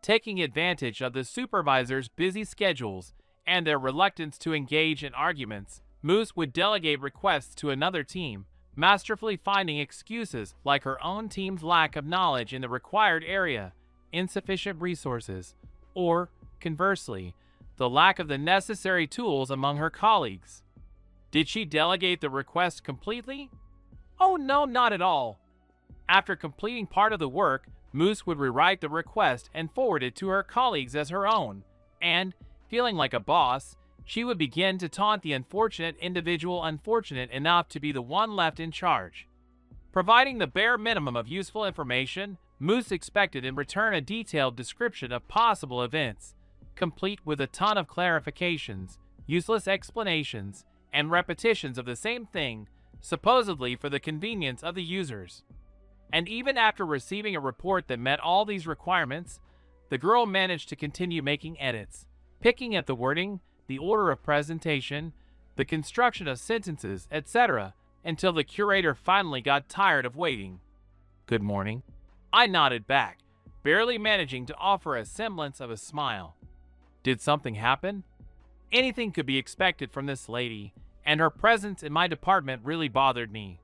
Taking advantage of the supervisor's busy schedules and their reluctance to engage in arguments, Moose would delegate requests to another team, masterfully finding excuses like her own team's lack of knowledge in the required area, insufficient resources, or, conversely, the lack of the necessary tools among her colleagues. Did she delegate the request completely? Oh no, not at all. After completing part of the work, Moose would rewrite the request and forward it to her colleagues as her own, and, feeling like a boss, she would begin to taunt the unfortunate individual unfortunate enough to be the one left in charge. Providing the bare minimum of useful information, Moose expected in return a detailed description of possible events, complete with a ton of clarifications, useless explanations, and repetitions of the same thing, supposedly for the convenience of the users. And even after receiving a report that met all these requirements, the girl managed to continue making edits, picking at the wording, the order of presentation, the construction of sentences, etc., until the curator finally got tired of waiting. "Good morning." I nodded back, barely managing to offer a semblance of a smile. Did something happen? Anything could be expected from this lady, and her presence in my department really bothered me.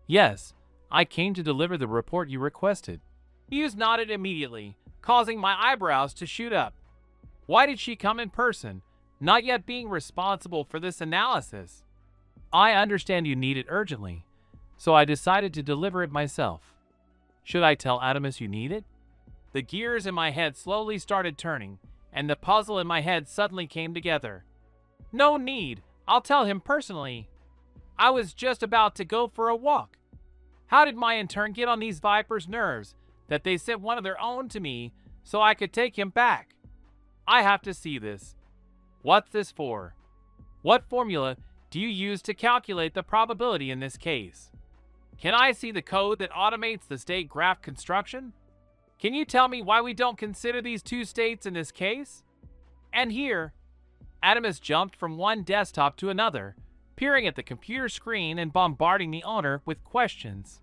"Yes, I came to deliver the report you requested." Hughes nodded immediately, causing my eyebrows to shoot up. Why did she come in person, not yet being responsible for this analysis? "I understand you need it urgently, so I decided to deliver it myself. Should I tell Adamus you need it?" The gears in my head slowly started turning, and the puzzle in my head suddenly came together. "No need. I'll tell him personally. I was just about to go for a walk. How did my intern get on these vipers' nerves that they sent one of their own to me so I could take him back? I have to see this. What's this for? What formula do you use to calculate the probability in this case? Can I see the code that automates the state graph construction? Can you tell me why we don't consider these two states in this case?" And here, Adamus jumped from one desktop to another, peering at the computer screen and bombarding the owner with questions.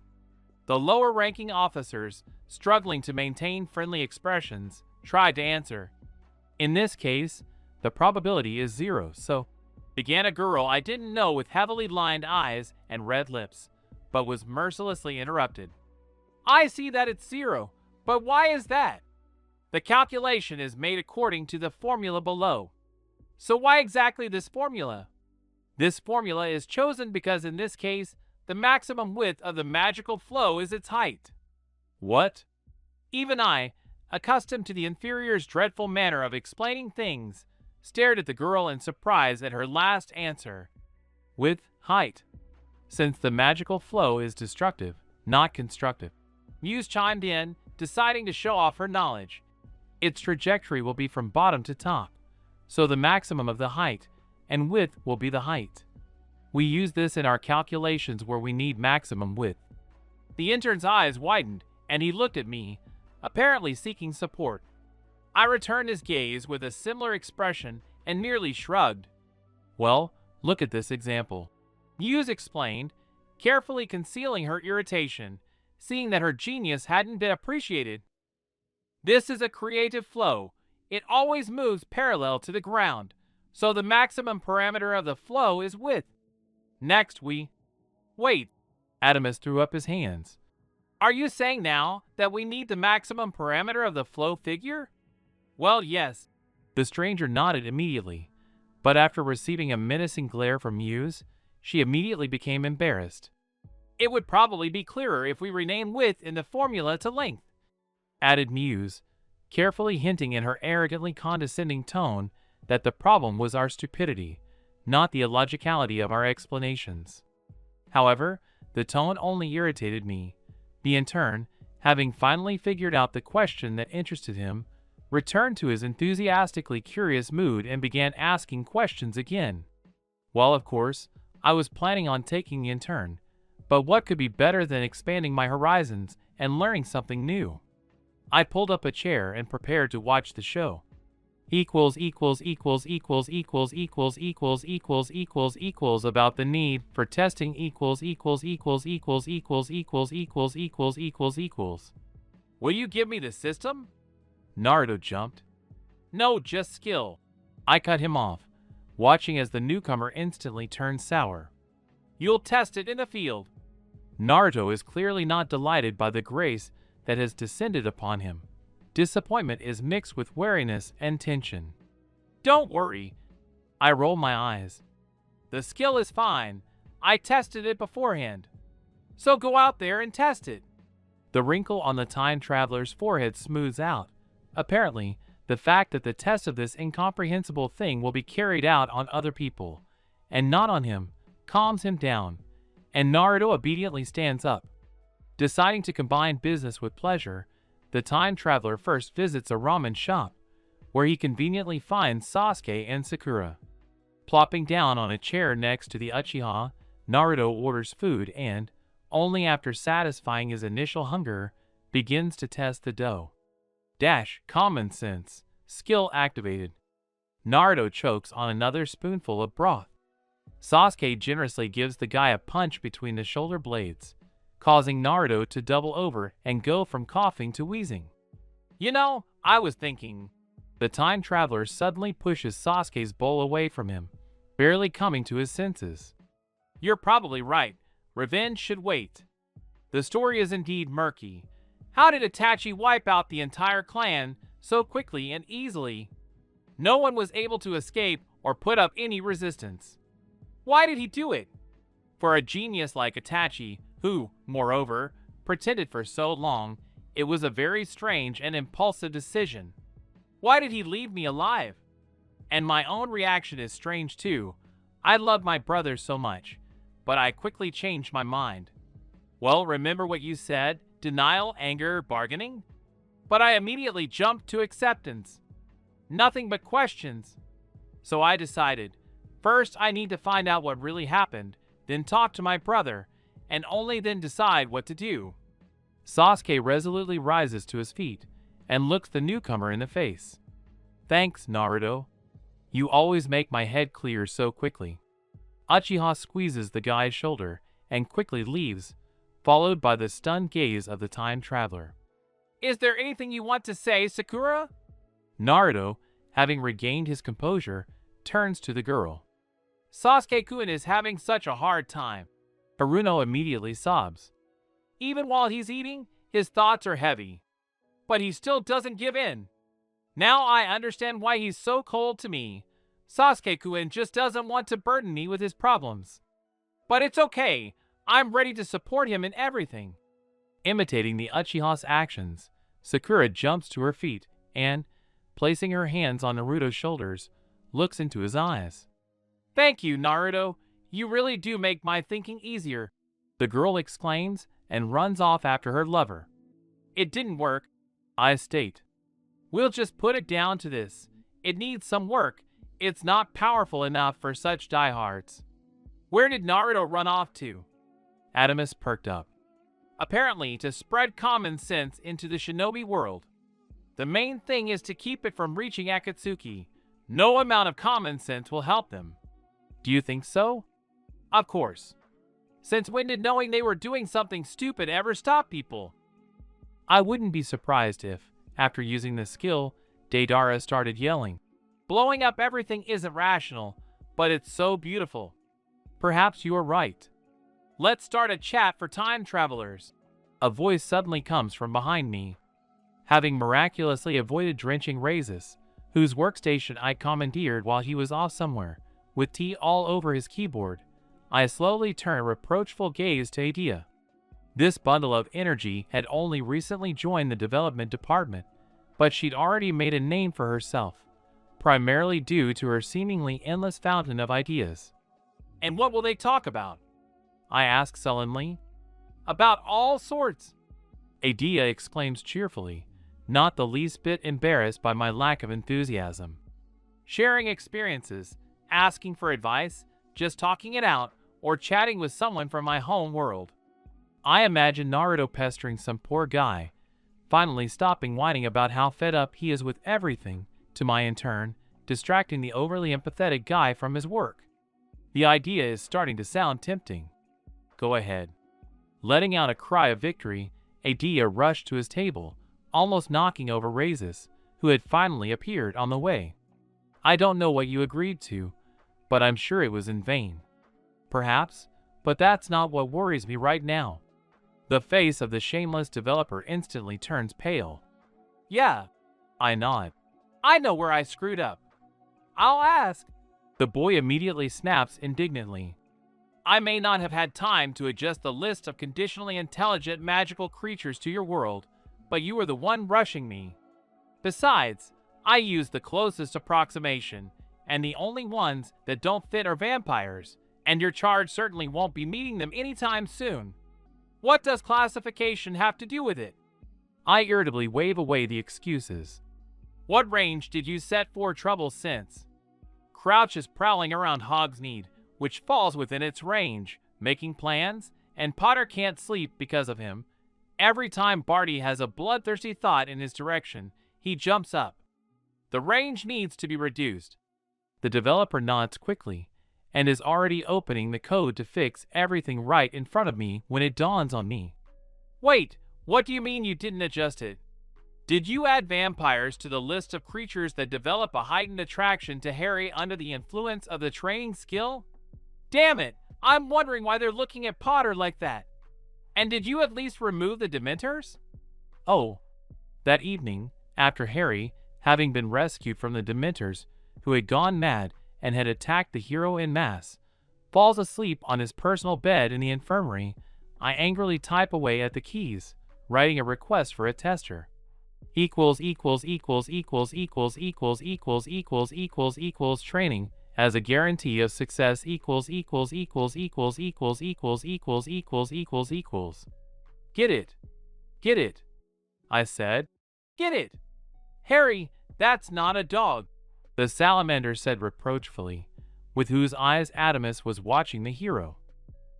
The lower-ranking officers, struggling to maintain friendly expressions, tried to answer. "In this case, the probability is 0, so," began a girl I didn't know with heavily lined eyes and red lips, but was mercilessly interrupted. "I see that it's 0, but why is that? The calculation is made according to the formula below. So why exactly this formula?" This formula is chosen because in this case, the maximum width of the magical flow is its height. What? Even I, accustomed to the inferior's dreadful manner of explaining things, stared at the girl in surprise at her last answer. Width, height. Since the magical flow is destructive, not constructive. Muse chimed in, deciding to show off her knowledge. Its trajectory will be from bottom to top, so the maximum of the height and width will be the height. We use this in our calculations where we need maximum width. The intern's eyes widened, and he looked at me, apparently seeking support. I returned his gaze with a similar expression and merely shrugged. Well, look at this example. Muse explained, carefully concealing her irritation, seeing that her genius hadn't been appreciated. This is a creative flow. It always moves parallel to the ground, so the maximum parameter of the flow is width. Next Wait, Adamus threw up his hands. Are you saying now that we need the maximum parameter of the flow figure? Well, yes. The stranger nodded immediately, but after receiving a menacing glare from Muse, she immediately became embarrassed. It would probably be clearer if we rename width in the formula to length, added Muse, carefully hinting in her arrogantly condescending tone that the problem was our stupidity, not the illogicality of our explanations. However, the tone only irritated me. The intern, having finally figured out the question that interested him, returned to his enthusiastically curious mood and began asking questions again. Well, of course, I was planning on taking the intern, but what could be better than expanding my horizons and learning something new? I pulled up a chair and prepared to watch the show. About the need for testing Will you give me the system? Naruto jumped. No, just skill. I cut him off, watching as the newcomer instantly turned sour. You'll test it in the field. Naruto is clearly not delighted by the grace that has descended upon him. Disappointment is mixed with wariness and tension. Don't worry. I roll my eyes. The skill is fine. I tested it beforehand. So go out there and test it. The wrinkle on the time traveler's forehead smooths out. Apparently, the fact that the test of this incomprehensible thing will be carried out on other people, and not on him, calms him down, and Naruto obediently stands up. Deciding to combine business with pleasure, the time traveler first visits a ramen shop, where he conveniently finds Sasuke and Sakura. Plopping down on a chair next to the Uchiha, Naruto orders food and, only after satisfying his initial hunger, begins to test the dough. Common sense. Skill activated. Naruto chokes on another spoonful of broth. Sasuke generously gives the guy a punch between the shoulder blades, causing Naruto to double over and go from coughing to wheezing. You know, I was thinking. The time traveler suddenly pushes Sasuke's bowl away from him, barely coming to his senses. You're probably right. Revenge should wait. The story is indeed murky. How did Itachi wipe out the entire clan so quickly and easily? No one was able to escape or put up any resistance. Why did he do it? For a genius like Itachi, who, moreover, pretended for so long, it was a very strange and impulsive decision. Why did he leave me alive? And my own reaction is strange too. I love my brother so much, but I quickly changed my mind. Well, remember what you said? Denial, anger, bargaining? But I immediately jumped to acceptance. Nothing but questions. So I decided, first I need to find out what really happened, then talk to my brother, and only then decide what to do. Sasuke resolutely rises to his feet and looks the newcomer in the face. Thanks, Naruto. You always make my head clear so quickly. Uchiha squeezes the guy's shoulder and quickly leaves, followed by the stunned gaze of the time traveler. Is there anything you want to say, Sakura? Naruto, having regained his composure, turns to the girl. Sasuke-kun is having such a hard time. Haruno immediately sobs. Even while he's eating, his thoughts are heavy. But he still doesn't give in. Now I understand why he's so cold to me. Sasuke-kun just doesn't want to burden me with his problems. But it's okay. I'm ready to support him in everything. Imitating the Uchiha's actions, Sakura jumps to her feet and, placing her hands on Naruto's shoulders, looks into his eyes. Thank you, Naruto. You really do make my thinking easier, the girl exclaims and runs off after her lover. It didn't work, I state. We'll just put it down to this. It needs some work. It's not powerful enough for such diehards. Where did Naruto run off to? Adamus perked up. Apparently to spread common sense into the shinobi world. The main thing is to keep it from reaching Akatsuki. No amount of common sense will help them. Do you think so? Of course. Since when did knowing they were doing something stupid ever stop people? I wouldn't be surprised if, after using this skill, Deidara started yelling. Blowing up everything isn't rational, but it's so beautiful. Perhaps you are right. Let's start a chat for time travelers. A voice suddenly comes from behind me. Having miraculously avoided drenching Raises, whose workstation I commandeered while he was off somewhere, with tea all over his keyboard, I slowly turn a reproachful gaze to Adia. This bundle of energy had only recently joined the development department, but she'd already made a name for herself, primarily due to her seemingly endless fountain of ideas. And what will they talk about? I ask sullenly. About all sorts, Adia exclaims cheerfully, not the least bit embarrassed by my lack of enthusiasm. Sharing experiences, asking for advice, just talking it out, or chatting with someone from my home world. I imagine Naruto pestering some poor guy, finally stopping whining about how fed up he is with everything, to my in turn, distracting the overly empathetic guy from his work. The idea is starting to sound tempting. Go ahead. Letting out a cry of victory, Adia rushed to his table, almost knocking over Raises, who had finally appeared on the way. I don't know what you agreed to, but I'm sure it was in vain. Perhaps, but that's not what worries me right now. The face of the shameless developer instantly turns pale. Yeah, I nod. I know where I screwed up. I'll ask. The boy immediately snaps indignantly. I may not have had time to adjust the list of conditionally intelligent magical creatures to your world, but you were the one rushing me. Besides, I used the closest approximation, and the only ones that don't fit are vampires, and your charge certainly won't be meeting them anytime soon. What does classification have to do with it? I irritably wave away the excuses. What range did you set for trouble since? Crouch is prowling around Hogsmeade, which falls within its range, making plans, and Potter can't sleep because of him. Every time Barty has a bloodthirsty thought in his direction, he jumps up. The range needs to be reduced. The developer nods quickly, and is already opening the code to fix everything right in front of me when it dawns on me. Wait, what do you mean you didn't adjust it? Did you add vampires to the list of creatures that develop a heightened attraction to Harry under the influence of the training skill? Damn it, I'm wondering why they're looking at Potter like that. And did you at least remove the Dementors? Oh, that evening, after Harry, having been rescued from the Dementors, who had gone mad and had attacked the hero en masse, falls asleep on his personal bed in the infirmary, I angrily type away at the keys, writing a request for a tester. Training as a guarantee of success . Get it. Get it. I said. Get it. Harry, that's not a dog, the salamander said reproachfully, with whose eyes Adamus was watching the hero.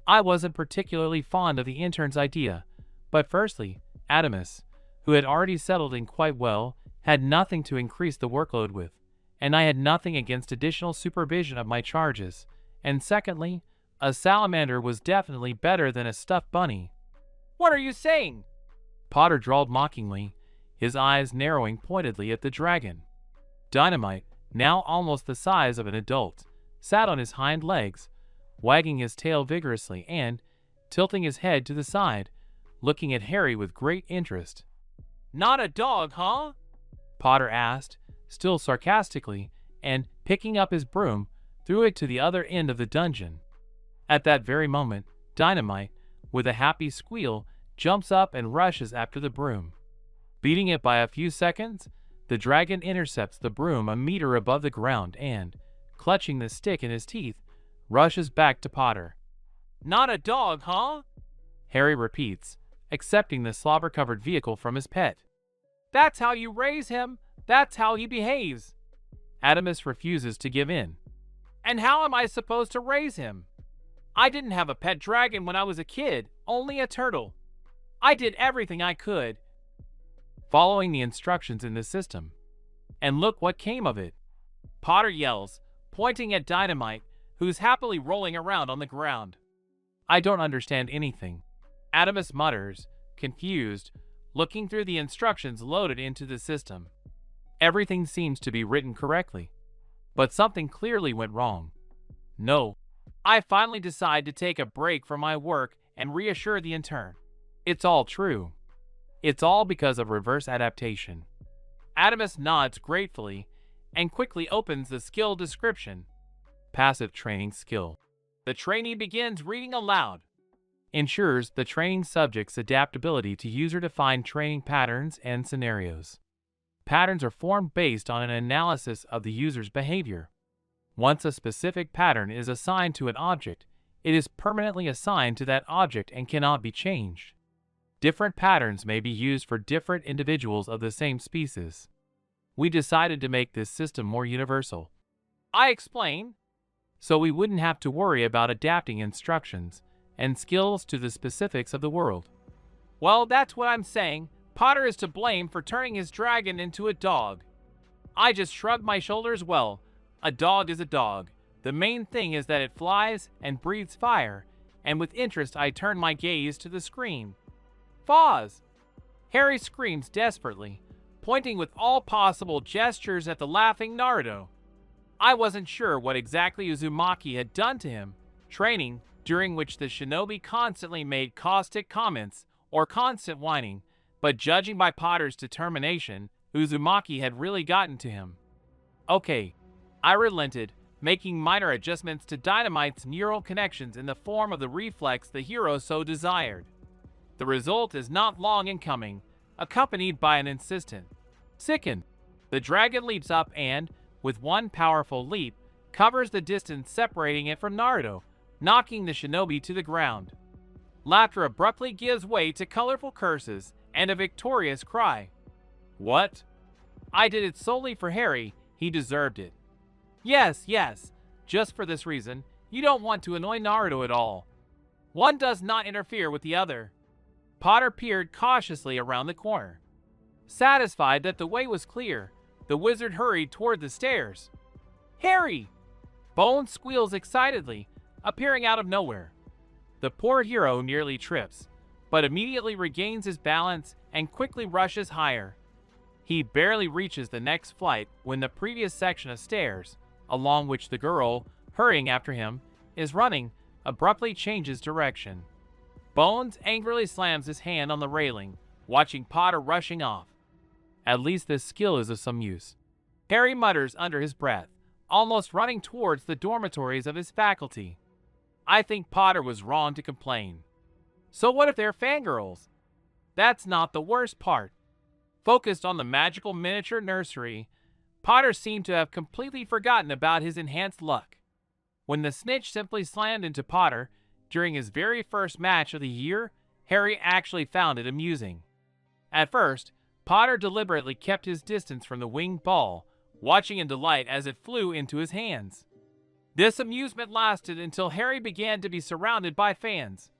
I wasn't particularly fond of the intern's idea, but firstly, Adamus, who had already settled in quite well, had nothing to increase the workload with, and I had nothing against additional supervision of my charges, and secondly, a salamander was definitely better than a stuffed bunny. What are you saying? Potter drawled mockingly, his eyes narrowing pointedly at the dragon. Dynamite, now almost the size of an adult, sat on his hind legs, wagging his tail vigorously and, tilting his head to the side, looking at Harry with great interest. Not a dog, huh? Potter asked, still sarcastically, and, picking up his broom, threw it to the other end of the dungeon. At that very moment, Dynamite, with a happy squeal, jumps up and rushes after the broom. Beating it by a few seconds, the dragon intercepts the broom a meter above the ground and, clutching the stick in his teeth, rushes back to Potter. "Not a dog, huh?" Harry repeats, accepting the slobber-covered vehicle from his pet. "That's how you raise him. That's how he behaves." Adamus refuses to give in. "And how am I supposed to raise him? I didn't have a pet dragon when I was a kid, only a turtle. I did everything I could, following the instructions in the system. And look what came of it." Potter yells, pointing at Dynamite, who's happily rolling around on the ground. "I don't understand anything," Adamus mutters, confused, looking through the instructions loaded into the system. Everything seems to be written correctly, but something clearly went wrong. "No." I finally decide to take a break from my work and reassure the intern. "It's all true. It's all because of reverse adaptation." Adamus nods gratefully and quickly opens the skill description. Passive training skill. The trainee begins reading aloud. Ensures the training subject's adaptability to user-defined training patterns and scenarios. Patterns are formed based on an analysis of the user's behavior. Once a specific pattern is assigned to an object, it is permanently assigned to that object and cannot be changed. Different patterns may be used for different individuals of the same species. We decided to make this system more universal. I explain, so we wouldn't have to worry about adapting instructions and skills to the specifics of the world. "Well, that's what I'm saying. Potter is to blame for turning his dragon into a dog." I just shrugged my shoulders. "Well, a dog is a dog. The main thing is that it flies and breathes fire," and with interest I turn my gaze to the screen. "Foz!" Harry screams desperately, pointing with all possible gestures at the laughing Naruto. I wasn't sure what exactly Uzumaki had done to him. Training, during which the shinobi constantly made caustic comments or constant whining, but judging by Potter's determination, Uzumaki had really gotten to him. "Okay," I relented, making minor adjustments to Dynamite's neural connections in the form of the reflex the hero so desired. The result is not long in coming, accompanied by an insistent "Sicken." The dragon leaps up and, with one powerful leap, covers the distance separating it from Naruto, knocking the shinobi to the ground. Laughter abruptly gives way to colorful curses and a victorious cry. "What?" "I did it solely for Harry. He deserved it." Yes, just for this reason, you don't want to annoy Naruto at all. One does not interfere with the other." Potter peered cautiously around the corner. Satisfied that the way was clear, the wizard hurried toward the stairs. "Harry!" Bones squeals excitedly, appearing out of nowhere. The poor hero nearly trips, but immediately regains his balance and quickly rushes higher. He barely reaches the next flight when the previous section of stairs, along which the girl, hurrying after him, is running, abruptly changes direction. Bones angrily slams his hand on the railing, watching Potter rushing off. At least this skill is of some use. Harry mutters under his breath, almost running towards the dormitories of his faculty. I think Potter was wrong to complain. So what if they're fangirls? That's not the worst part. Focused on the magical miniature nursery, Potter seemed to have completely forgotten about his enhanced luck. When the snitch simply slammed into Potter during his very first match of the year, Harry actually found it amusing. At first, Potter deliberately kept his distance from the winged ball, watching in delight as it flew into his hands. This amusement lasted until Harry began to be surrounded by fans.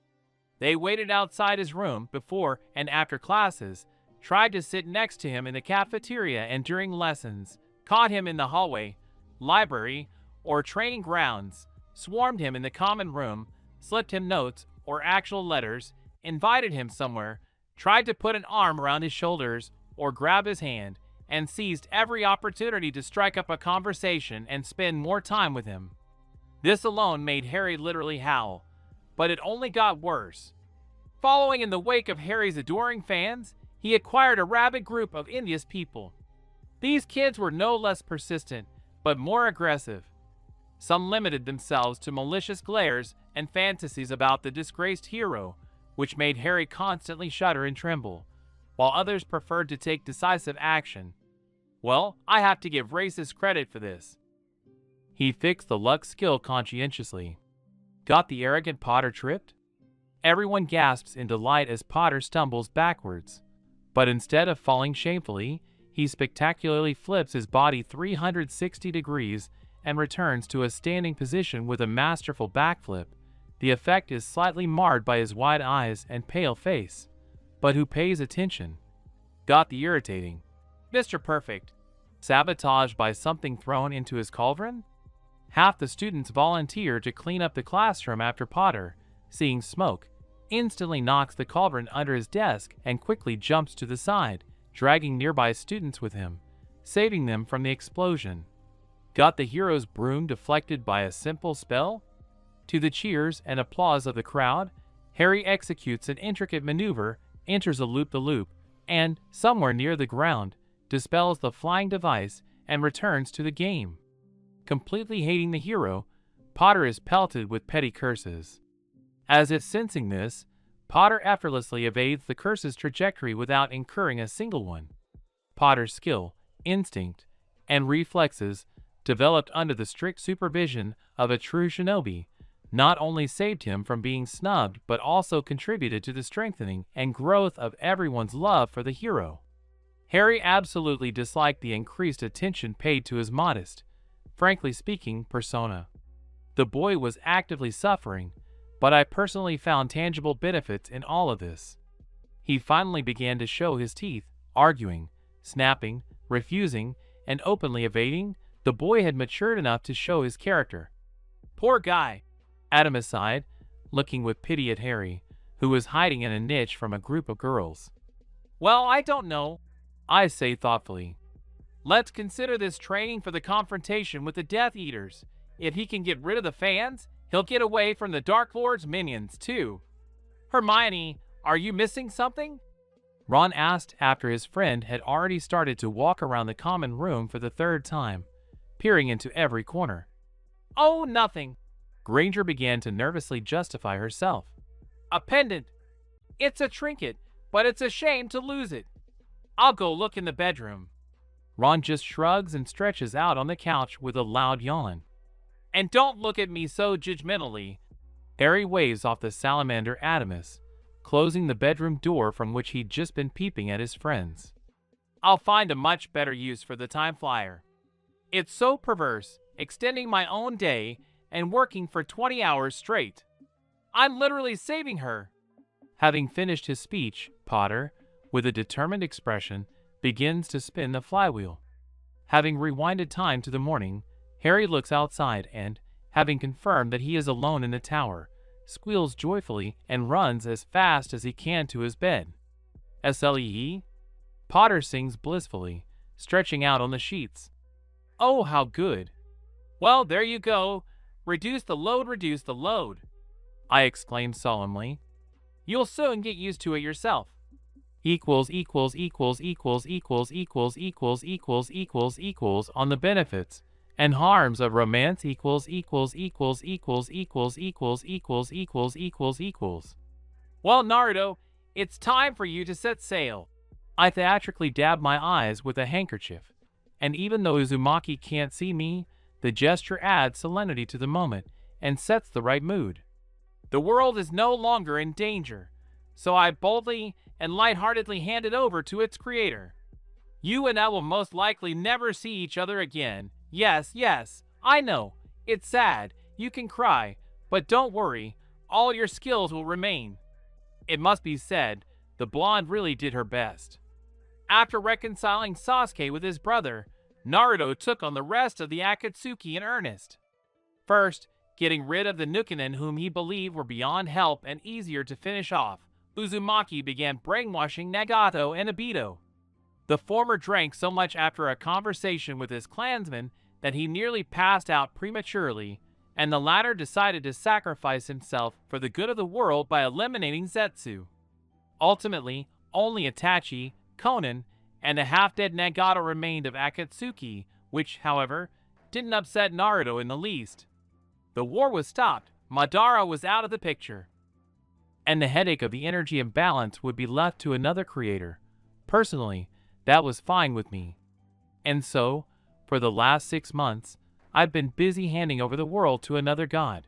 They waited outside his room before and after classes, tried to sit next to him in the cafeteria and during lessons, caught him in the hallway, library, or training grounds, swarmed him in the common room, slipped him notes or actual letters, invited him somewhere, tried to put an arm around his shoulders or grab his hand, and seized every opportunity to strike up a conversation and spend more time with him. This alone made Harry literally howl, but it only got worse. Following in the wake of Harry's adoring fans, he acquired a rabid group of envious people. These kids were no less persistent, but more aggressive. Some limited themselves to malicious glares and fantasies about the disgraced hero, which made Harry constantly shudder and tremble, while others preferred to take decisive action. Well, I have to give Races credit for this. He fixed the luck skill conscientiously. Got the arrogant Potter tripped? Everyone gasps in delight as Potter stumbles backwards. But instead of falling shamefully, he spectacularly flips his body 360 degrees and returns to a standing position with a masterful backflip. The effect is slightly marred by his wide eyes and pale face. But who pays attention? Got the irritating Mr. Perfect sabotaged by something thrown into his cauldron? Half the students volunteer to clean up the classroom after Potter, seeing smoke, instantly knocks the cauldron under his desk and quickly jumps to the side, dragging nearby students with him, saving them from the explosion. Got the hero's broom deflected by a simple spell? To the cheers and applause of the crowd, Harry executes an intricate maneuver, enters a loop-the-loop, and, somewhere near the ground, dispels the flying device and returns to the game. Completely hating the hero, Potter is pelted with petty curses. As if sensing this, Potter effortlessly evades the curse's trajectory without incurring a single one. Potter's skill, instinct, and reflexes, developed under the strict supervision of a true shinobi, not only saved him from being snubbed but also contributed to the strengthening and growth of everyone's love for the hero. Harry absolutely disliked the increased attention paid to his modest, frankly speaking, persona. The boy was actively suffering, but I personally found tangible benefits in all of this. He finally began to show his teeth, arguing, snapping, refusing, and openly evading. The boy had matured enough to show his character. Poor guy, Adam aside, looking with pity at Harry, who was hiding in a niche from a group of girls. Well, I don't know, I say thoughtfully. Let's consider this training for the confrontation with the Death Eaters. If he can get rid of the fans, he'll get away from the Dark Lord's minions, too. Hermione, are you missing something? Ron asked after his friend had already started to walk around the common room for the third time, peering into every corner. Oh, nothing. Granger began to nervously justify herself. A pendant. It's a trinket, but it's a shame to lose it. I'll go look in the bedroom. Ron just shrugs and stretches out on the couch with a loud yawn. And don't look at me so judgmentally. Harry waves off the salamander Adamus, closing the bedroom door from which he'd just been peeping at his friends. I'll find a much better use for the time flyer. It's so perverse, extending my own day and working for 20 hours straight. I'm literally saving her. Having finished his speech, Potter, with a determined expression, begins to spin the flywheel. Having rewinded time to the morning, Harry looks outside and, having confirmed that he is alone in the tower, squeals joyfully and runs as fast as he can to his bed. SLEE? Potter sings blissfully, stretching out on the sheets. Oh, how good. Well, there you go. Reduce the load, reduce the load, I exclaim solemnly. You'll soon get used to it yourself. Equals on the benefits and harms of romance equals. Well, Naruto, it's time for you to set sail. I theatrically dab my eyes with a handkerchief, and even though Uzumaki can't see me, the gesture adds solemnity to the moment and sets the right mood. The world is no longer in danger, so I boldly and lightheartedly hand it over to its creator. You and I will most likely never see each other again. Yes, I know. It's sad. You can cry. But don't worry. All your skills will remain. It must be said, the blonde really did her best. After reconciling Sasuke with his brother, Naruto took on the rest of the Akatsuki in earnest. First, getting rid of the Nukenin whom he believed were beyond help and easier to finish off, Uzumaki began brainwashing Nagato and Obito. The former drank so much after a conversation with his clansmen that he nearly passed out prematurely, and the latter decided to sacrifice himself for the good of the world by eliminating Zetsu. Ultimately, only Itachi, Konan, and a half-dead Nagato remained of Akatsuki, which, however, didn't upset Naruto in the least. The war was stopped, Madara was out of the picture, and the headache of the energy imbalance would be left to another creator. Personally, that was fine with me. And so, for the last 6 months, I've been busy handing over the world to another god.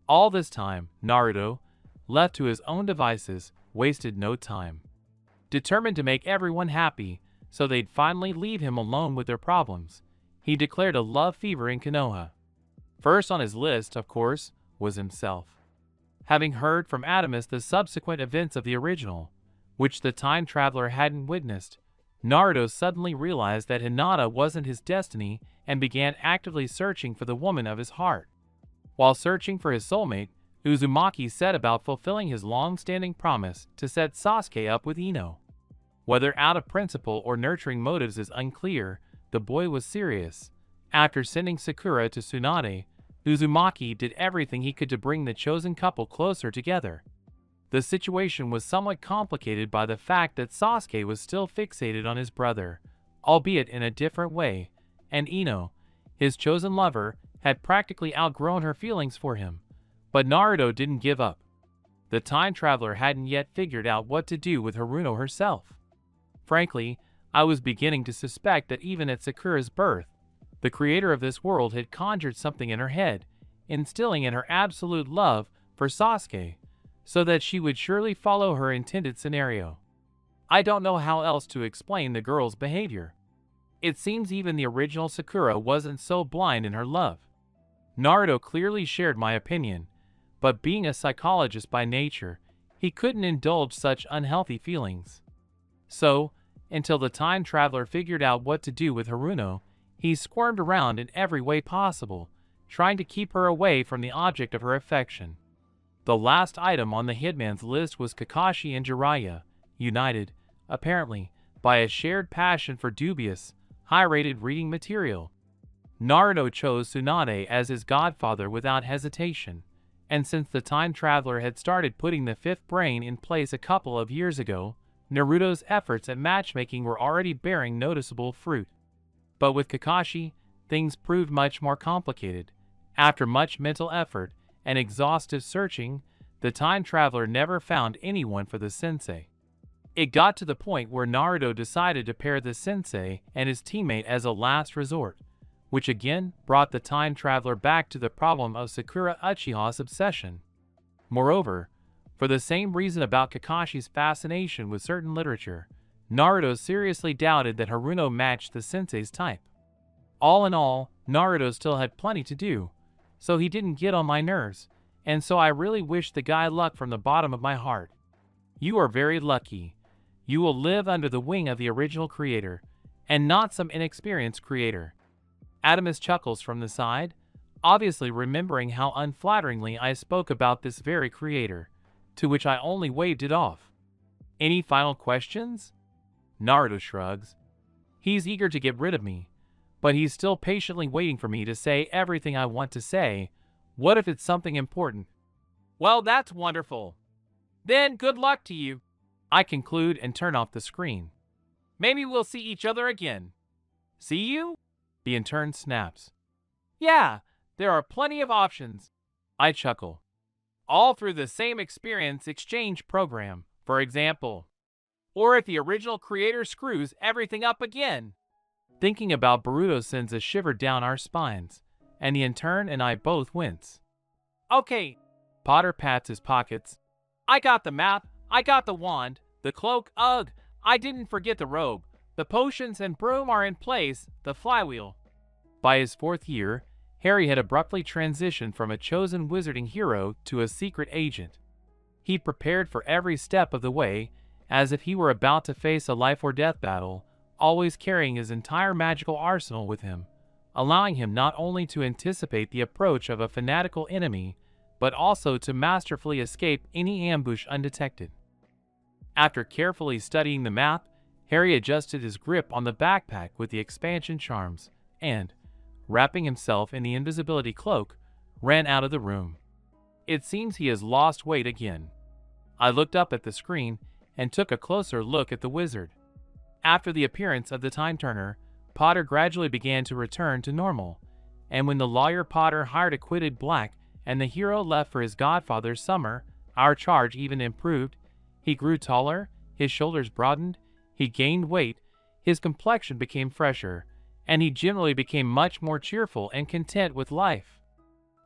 All this time, Naruto, left to his own devices, wasted no time. Determined to make everyone happy, so they'd finally leave him alone with their problems, he declared a love fever in Konoha. First on his list, of course, was himself. Having heard from Adamus the subsequent events of the original, which the time traveler hadn't witnessed, Naruto suddenly realized that Hinata wasn't his destiny and began actively searching for the woman of his heart. While searching for his soulmate, Uzumaki set about fulfilling his long-standing promise to set Sasuke up with Ino. Whether out of principle or nurturing motives is unclear, the boy was serious. After sending Sakura to Tsunade, Uzumaki did everything he could to bring the chosen couple closer together. The situation was somewhat complicated by the fact that Sasuke was still fixated on his brother, albeit in a different way, and Ino, his chosen lover, had practically outgrown her feelings for him. But Naruto didn't give up. The time traveler hadn't yet figured out what to do with Haruno herself. Frankly, I was beginning to suspect that even at Sakura's birth, the creator of this world had conjured something in her head, instilling in her absolute love for Sasuke, so that she would surely follow her intended scenario. I don't know how else to explain the girl's behavior. It seems even the original Sakura wasn't so blind in her love. Naruto clearly shared my opinion, but being a psychologist by nature, he couldn't indulge such unhealthy feelings. So, until the time traveler figured out what to do with Haruno, he squirmed around in every way possible, trying to keep her away from the object of her affection. The last item on the hitman's list was Kakashi and Jiraiya, united, apparently, by a shared passion for dubious, high-rated reading material. Naruto chose Tsunade as his godfather without hesitation, and since the time traveler had started putting the fifth brain in place a couple of years ago, Naruto's efforts at matchmaking were already bearing noticeable fruit. But with Kakashi, things proved much more complicated. After much mental effort and exhaustive searching, the time traveler never found anyone for the sensei. It got to the point where Naruto decided to pair the sensei and his teammate as a last resort, which again brought the time traveler back to the problem of Sakura Uchiha's obsession. Moreover, for the same reason about Kakashi's fascination with certain literature, Naruto seriously doubted that Haruno matched the sensei's type. All in all, Naruto still had plenty to do, so he didn't get on my nerves, and so I really wish the guy luck from the bottom of my heart. You are very lucky. You will live under the wing of the original creator, and not some inexperienced creator. Adamus chuckles from the side, obviously remembering how unflatteringly I spoke about this very creator, to which I only waved it off. Any final questions? Naruto shrugs. He's eager to get rid of me, but he's still patiently waiting for me to say everything I want to say. What if it's something important? Well, that's wonderful. Then good luck to you. I conclude and turn off the screen. Maybe we'll see each other again. See you? The intern snaps. Yeah, there are plenty of options. I chuckle. All through the same experience exchange program, for example. Or if the original creator screws everything up again. Thinking about Boruto sends a shiver down our spines, and the intern and I both wince. Okay. Potter pats his pockets. I got the map, I got the wand, the cloak, ugh, I didn't forget the robe. The potions and broom are in place, the flywheel. By his 4th year, Harry had abruptly transitioned from a chosen wizarding hero to a secret agent. He prepared for every step of the way, as if he were about to face a life-or-death battle, always carrying his entire magical arsenal with him, allowing him not only to anticipate the approach of a fanatical enemy, but also to masterfully escape any ambush undetected. After carefully studying the map, Harry adjusted his grip on the backpack with the expansion charms, and, wrapping himself in the invisibility cloak, ran out of the room. It seems he has lost weight again. I looked up at the screen and took a closer look at the wizard. After the appearance of the time turner, Potter gradually began to return to normal, and when the lawyer Potter hired acquitted Black and the hero left for his godfather's summer, our charge even improved. He grew taller, his shoulders broadened, he gained weight, his complexion became fresher, and he generally became much more cheerful and content with life.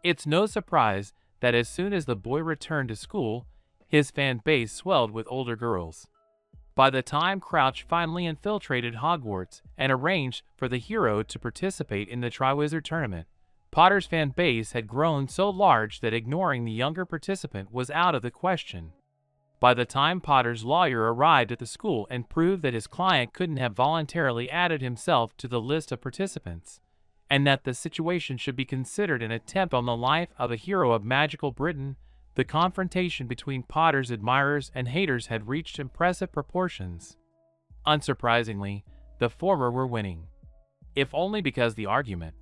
It's no surprise that as soon as the boy returned to school, his fan base swelled with older girls. By the time Crouch finally infiltrated Hogwarts and arranged for the hero to participate in the Triwizard Tournament, Potter's fan base had grown so large that ignoring the younger participant was out of the question. By the time Potter's lawyer arrived at the school and proved that his client couldn't have voluntarily added himself to the list of participants, and that the situation should be considered an attempt on the life of a hero of magical Britain, the confrontation between Potter's admirers and haters had reached impressive proportions. Unsurprisingly, the former were winning. If only because the argument,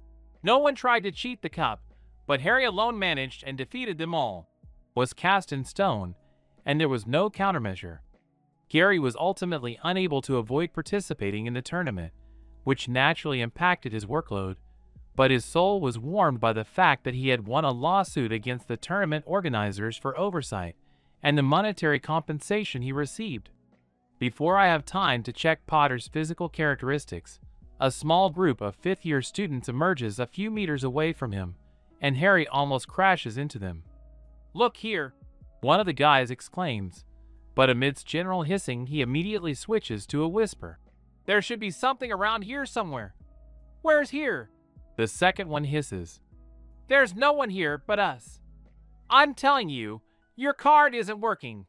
"No one tried to cheat the cup, but Harry alone managed and defeated them all," was cast in stone, and there was no countermeasure. Gary was ultimately unable to avoid participating in the tournament, which naturally impacted his workload, but his soul was warmed by the fact that he had won a lawsuit against the tournament organizers for oversight and the monetary compensation he received. Before I have time to check Potter's physical characteristics, a small group of fifth-year students emerges a few meters away from him, and Harry almost crashes into them. "Look here!" one of the guys exclaims, but amidst general hissing he immediately switches to a whisper. "There should be something around here somewhere." "Where's here?" the second one hisses. "There's no one here but us. I'm telling you, your card isn't working."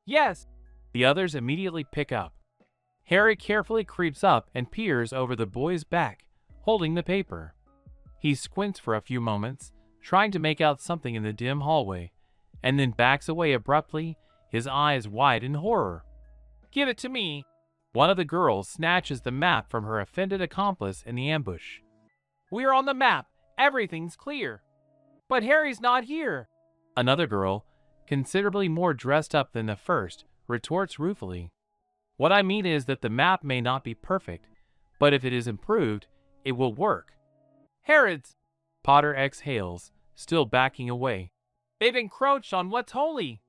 "Yes," the others immediately pick up. Harry carefully creeps up and peers over the boy's back, holding the paper. He squints for a few moments, trying to make out something in the dim hallway, and then backs away abruptly, his eyes wide in horror. "Give it to me." One of the girls snatches the map from her offended accomplice in the ambush. "We're on the map. Everything's clear." "But Harry's not here." Another girl, considerably more dressed up than the first, retorts ruefully. "What I mean is that the map may not be perfect, but if it is improved, it will work." "Herod's," Potter exhales, still backing away. "They've encroached on what's holy."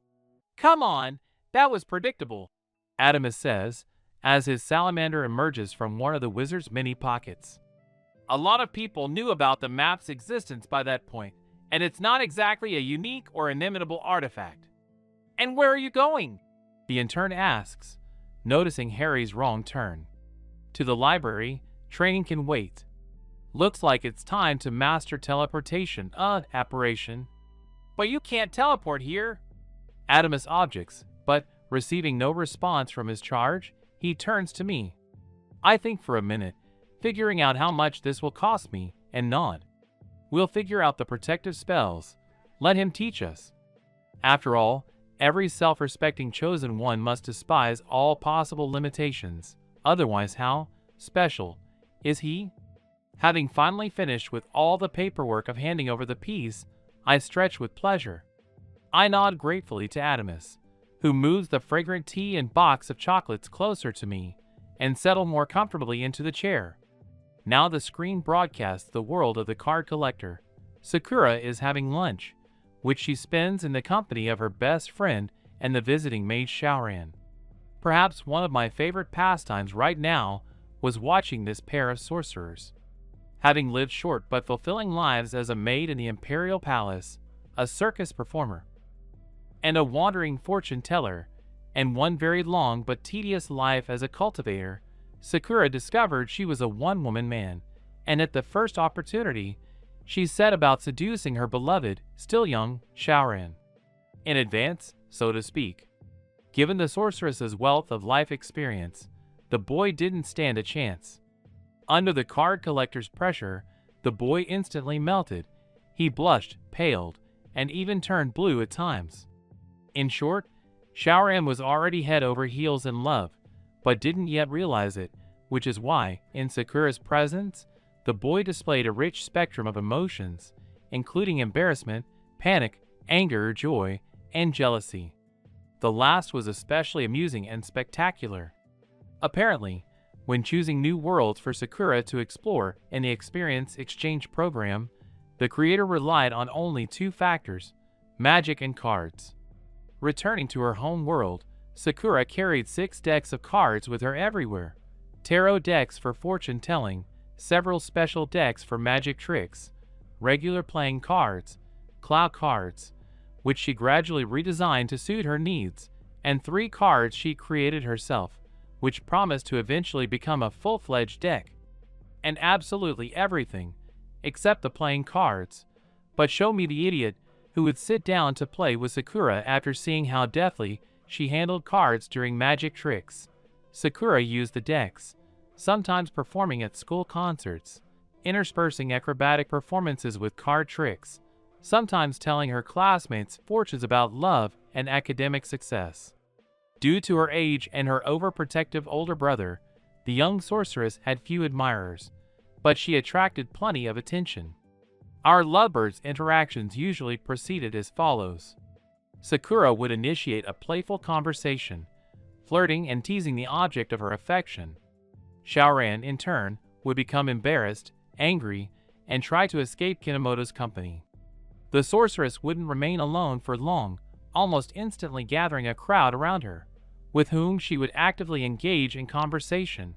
"Come on, that was predictable," Adamus says, as his salamander emerges from one of the wizard's many pockets. "A lot of people knew about the map's existence by that point, and it's not exactly a unique or inimitable artifact." "And where are you going?" the intern asks, noticing Harry's wrong turn. "To the library. Training can wait." "Looks like it's time to master teleportation, apparition." "But you can't teleport here." Adamus objects, but, receiving no response from his charge, he turns to me. I think for a minute, figuring out how much this will cost me, and nod. "We'll figure out the protective spells. Let him teach us." After all, every self-respecting chosen one must despise all possible limitations. Otherwise, how special is he? Having finally finished with all the paperwork of handing over the piece, I stretch with pleasure. I nod gratefully to Adamus, who moves the fragrant tea and box of chocolates closer to me, and settle more comfortably into the chair. Now the screen broadcasts the world of the card collector. Sakura is having lunch, which she spends in the company of her best friend and the visiting maid Shaoran. Perhaps one of my favorite pastimes right now was watching this pair of sorcerers. Having lived short but fulfilling lives as a maid in the Imperial Palace, a circus performer, and a wandering fortune teller, and one very long but tedious life as a cultivator, Sakura discovered she was a one-woman man, and at the first opportunity, she set about seducing her beloved, still young, Shaoran. In advance, so to speak. Given the sorceress's wealth of life experience, the boy didn't stand a chance. Under the card collector's pressure, the boy instantly melted. He blushed, paled, and even turned blue at times. In short, Shaoran was already head over heels in love, but didn't yet realize it, which is why, in Sakura's presence, the boy displayed a rich spectrum of emotions, including embarrassment, panic, anger, joy, and jealousy. The last was especially amusing and spectacular. Apparently, When choosing new worlds for Sakura to explore in the Experience Exchange program, the creator relied on only two factors: magic and cards. Returning to her home world, Sakura carried 6 decks of cards with her everywhere. Tarot decks for fortune telling, several special decks for magic tricks, regular playing cards, cloud cards, which she gradually redesigned to suit her needs, and 3 cards she created herself, which promised to eventually become a full-fledged deck. And absolutely everything, except the playing cards. But show me the idiot who would sit down to play with Sakura after seeing how deftly she handled cards during magic tricks. Sakura used the decks, sometimes performing at school concerts, interspersing acrobatic performances with card tricks, sometimes telling her classmates fortunes about love and academic success. Due to her age and her overprotective older brother, the young sorceress had few admirers, but she attracted plenty of attention. Our lovebirds' interactions usually proceeded as follows. Sakura would initiate a playful conversation, flirting and teasing the object of her affection. Shaoran, in turn, would become embarrassed, angry, and try to escape Kinemoto's company. The sorceress wouldn't remain alone for long, almost instantly gathering a crowd around her, with whom she would actively engage in conversation.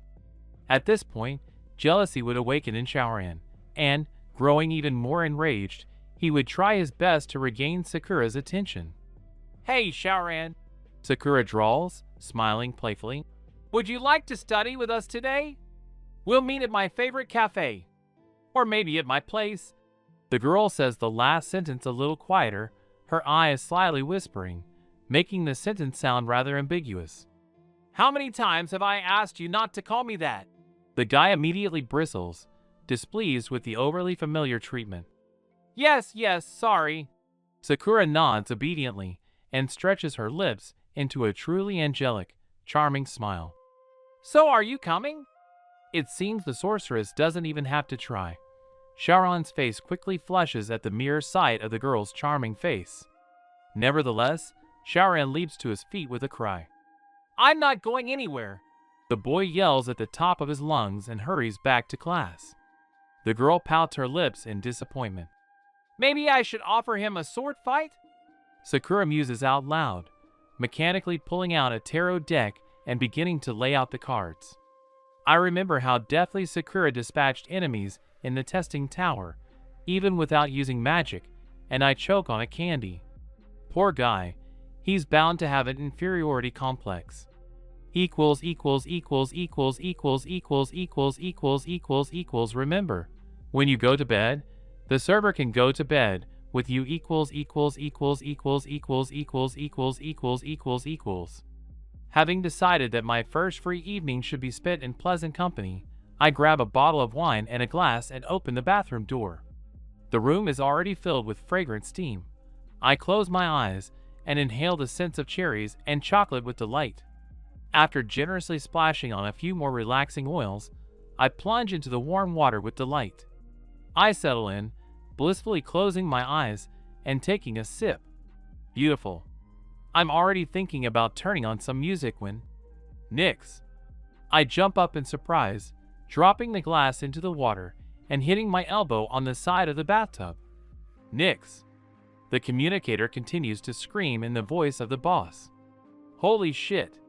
At this point, jealousy would awaken in Shaoran, and, growing even more enraged, he would try his best to regain Sakura's attention. "Hey, Shaoran," Sakura drawls, smiling playfully. "Would you like to study with us today? We'll meet at my favorite cafe. Or maybe at my place." The girl says the last sentence a little quieter, her eyes slyly whispering, making the sentence sound rather ambiguous. "How many times have I asked you not to call me that?" The guy immediately bristles, displeased with the overly familiar treatment. Yes, sorry." Sakura nods obediently and stretches her lips into a truly angelic, charming smile. "So are you coming?" It seems the sorceress doesn't even have to try. Shaoran's face quickly flushes at the mere sight of the girl's charming face. Nevertheless, Shaoran leaps to his feet with a cry. "I'm not going anywhere!" The boy yells at the top of his lungs and hurries back to class. The girl pouts her lips in disappointment. "Maybe I should offer him a sword fight?" Sakura muses out loud, mechanically pulling out a tarot deck and beginning to lay out the cards. I remember how deftly Sakura dispatched enemies in the testing tower, even without using magic, and I choke on a candy. Poor guy, he's bound to have an inferiority complex. Remember, when you go to bed, the server can go to bed with you . Having decided that my first free evening should be spent in pleasant company, I grab a bottle of wine and a glass and open the bathroom door. The room is already filled with fragrant steam. I close my eyes and inhale the scents of cherries and chocolate with delight. After generously splashing on a few more relaxing oils, I plunge into the warm water with delight. I settle in, blissfully closing my eyes and taking a sip. Beautiful. I'm already thinking about turning on some music when... Nix! I jump up in surprise, dropping the glass into the water and hitting my elbow on the side of the bathtub. Nix! The communicator continues to scream in the voice of the boss. Holy shit!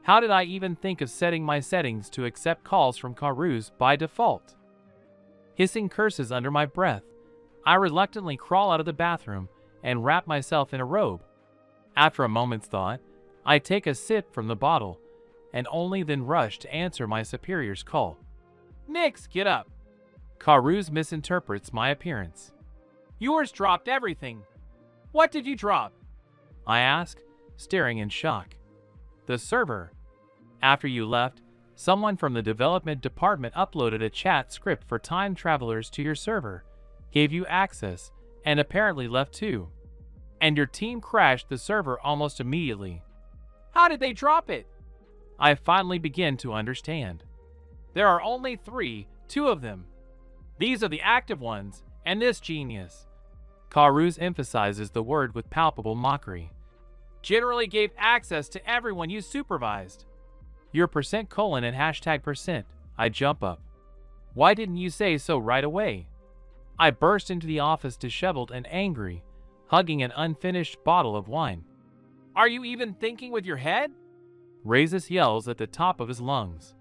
How did I even think of setting my settings to accept calls from Karuz by default? Hissing curses under my breath, I reluctantly crawl out of the bathroom and wrap myself in a robe. After a moment's thought, I take a sip from the bottle and only then rush to answer my superior's call. Nix, get up! Karuz misinterprets my appearance. Yours dropped everything. What did you drop? I ask, staring in shock. The server. After you left, someone from the development department uploaded a chat script for time travelers to your server, gave you access, and apparently left too. And your team crashed the server almost immediately. How did they drop it? I finally begin to understand. There are only 3, 2 of them. These are the active ones, and this genius. Karuz emphasizes the word with palpable mockery. Generally gave access to everyone you supervised. Your percent colon and hashtag percent. I jump up. Why didn't you say so right away? I burst into the office disheveled and angry, hugging an unfinished bottle of wine. Are you even thinking with your head? Raises yells at the top of his lungs.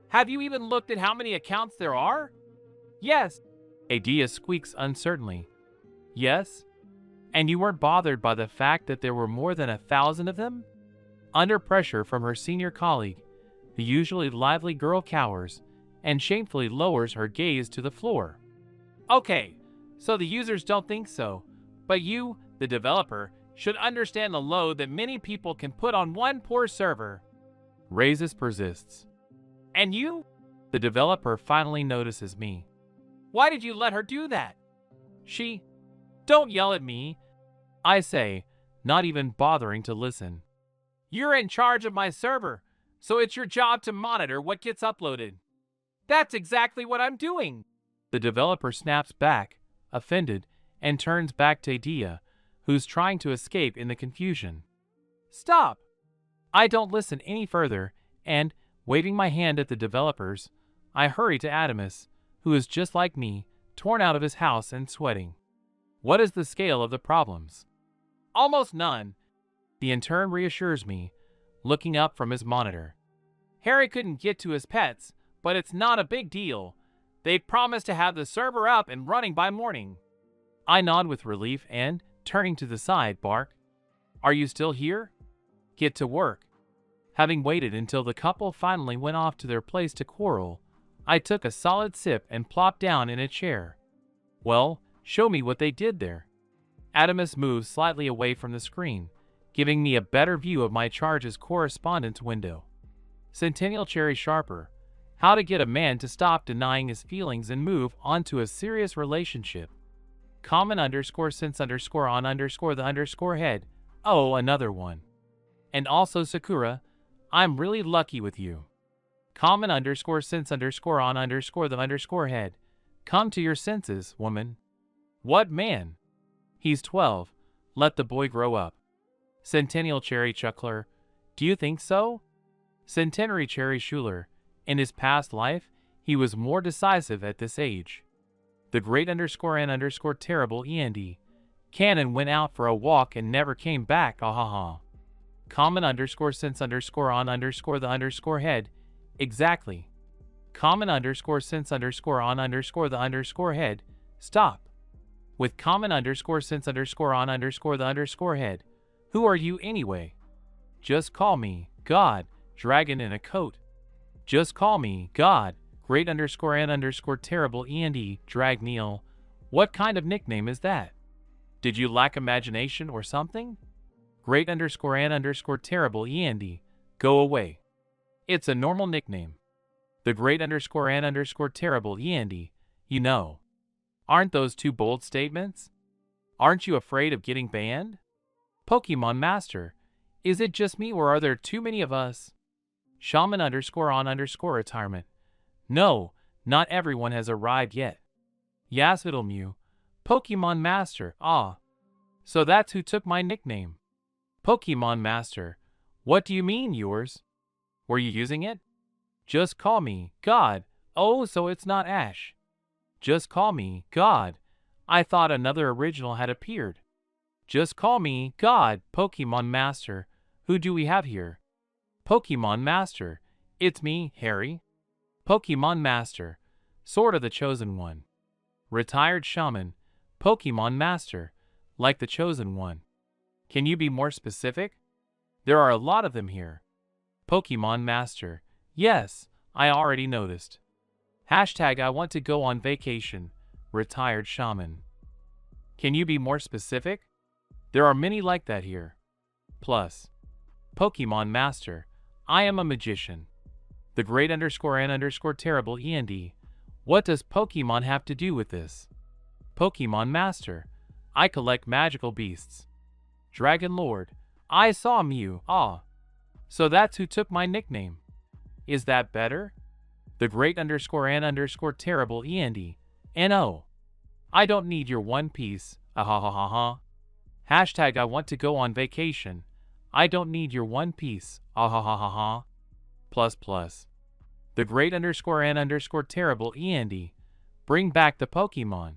Have you even looked at how many accounts there are? Yes. Adia squeaks uncertainly. Yes? And you weren't bothered by the fact that there were more than 1,000 of them? Under pressure from her senior colleague, the usually lively girl cowers and shamefully lowers her gaze to the floor. Okay, so the users don't think so, but you, the developer, should understand the load that many people can put on one poor server. Raises persists. And you? The developer finally notices me. Why did you let her do that? She. Don't yell at me, I say, not even bothering to listen. You're in charge of my server, so it's your job to monitor what gets uploaded. That's exactly what I'm doing. The developer snaps back, offended, and turns back to Adia, who's trying to escape in the confusion. Stop! I don't listen any further, and, waving my hand at the developers, I hurry to Adamus, who is just like me, torn out of his house and sweating. What is the scale of the problems? Almost none. The intern reassures me, looking up from his monitor. Harry couldn't get to his pets, but it's not a big deal. They've promised to have the server up and running by morning. I nod with relief and, turning to the side, bark. Are you still here? Get to work. Having waited until the couple finally went off to their place to quarrel, I took a solid sip and plopped down in a chair. Well, show me what they did there. Adamus moves slightly away from the screen, giving me a better view of my charge's correspondence window. Centennial Cherry Sharper. How to get a man to stop denying his feelings and move on to a serious relationship. Common _ since _ on _ the _ head. Oh, another one. And also Sakura, I'm really lucky with you. Common _ since _ on _ the _ head. Come to your senses, woman. What man? He's 12. Let the boy grow up. Centennial Cherry Chuckler. Do you think so? Centenary Cherry Schuler. In his past life, he was more decisive at this age. The great _ n _ terrible END. Cannon went out for a walk and never came back, ahaha. Common _ since _ on _ the _ head. Exactly. Common _ since _ on _ the _ head. Stop. With common _ since _ on _ the _ head. Who are you anyway? Just call me, God, dragon in a coat. Just call me, God, great _ n _ terrible END, drag Neil. What kind of nickname is that? Did you lack imagination or something? Great _ n _ terrible END, go away. It's a normal nickname. The great _ n _ terrible END, you know. Aren't those two bold statements? Aren't you afraid of getting banned? Pokemon Master, is it just me or are there too many of us? Shaman _ on _ retirement. No, not everyone has arrived yet. Yasvidalmew, Pokemon Master, ah. So that's who took my nickname. Pokemon Master, what do you mean yours? Were you using it? Just call me, God. Oh, so it's not Ash. Just call me, God. I thought another original had appeared. Just call me, God, Pokemon Master. Who do we have here? Pokemon Master. It's me, Harry. Pokemon Master. Sort of the chosen one. Retired Shaman. Pokemon Master. Like the chosen one. Can you be more specific? There are a lot of them here. Pokemon Master. Yes, I already noticed. Hashtag I want to go on vacation. Retired Shaman. Can you be more specific? There are many like that here. Plus. Pokemon Master. I am a magician. The great _ n _ terrible END. What does Pokemon have to do with this? Pokemon Master. I collect magical beasts. Dragon Lord. I saw Mew, ah. So that's who took my nickname. Is that better? The great _ n _ terrible END. No. I don't need your One Piece, ahahaha. Hashtag I want to go on vacation. I don't need your One Piece, ahahaha. Plus plus. The great underscore N underscore terrible END. Bring back the Pokemon.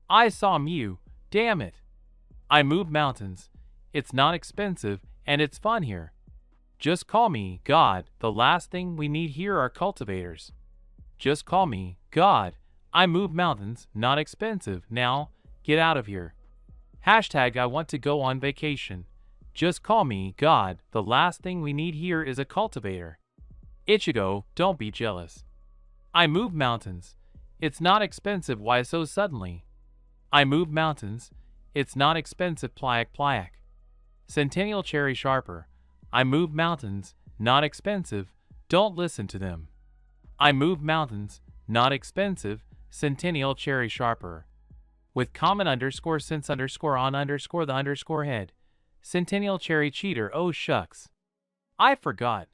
I saw Mew, damn it. I move mountains. It's not expensive, and it's fun here. Just call me God. The last thing we need here are cultivators. Just call me God. I move mountains, not expensive. Now, get out of here. Hashtag I want to go on vacation. Just call me God. The last thing we need here is a cultivator. Ichigo, don't be jealous. I move mountains. It's not expensive. Why so suddenly? I move mountains. It's not expensive. Plyak. Centennial Cherry Sharper. I move mountains. Not expensive. Don't listen to them. I move mountains. Not expensive. Centennial Cherry Sharper. With comment underscore since underscore on underscore the underscore head. Centennial Cherry Cheater. Oh shucks. I forgot.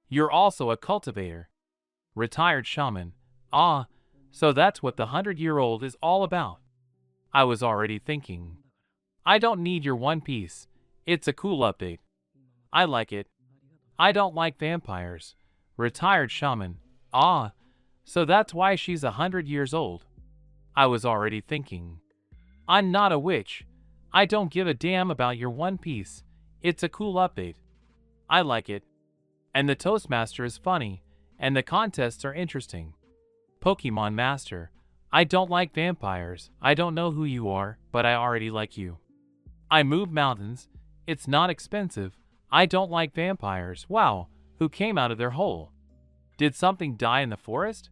You're also a cultivator. Retired shaman. Ah, so that's what the 100-year-old is all about. I was already thinking. I don't need your One Piece. It's a cool update. I like it. I don't like vampires. Retired shaman. Ah, so that's why she's 100 years old. I was already thinking. I'm not a witch. I don't give a damn about your One Piece. It's a cool update. I like it. And the Toastmaster is funny, and the contests are interesting. Pokemon Master. I don't like vampires. I don't know who you are, but I already like you. I move mountains. It's not expensive. I don't like vampires. Wow, who came out of their hole? Did something die in the forest?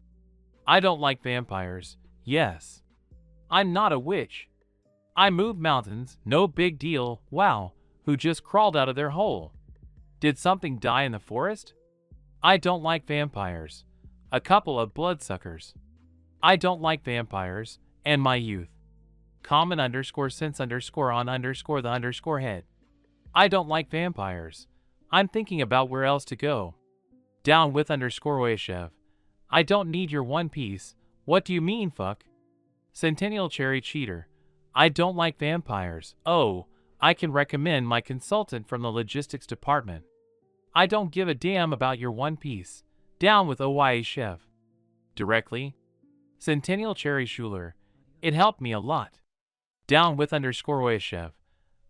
I don't like vampires. Yes. I'm not a witch. I move mountains. No big deal. Wow, who just crawled out of their hole? Did something die in the forest? I don't like vampires. A couple of bloodsuckers. I don't like vampires, and my youth. Comment underscore since underscore on underscore the underscore head. I don't like vampires. I'm thinking about where else to go. Down with underscore Oeshev. I don't need your One Piece. What do you mean, fuck? Centennial Cherry Cheater. I don't like vampires. Oh, I can recommend my consultant from the logistics department. I don't give a damn about your One Piece. Down with Oeshev. Directly. Centennial Cherry Schuler. It helped me a lot. Down with underscore Oeshev.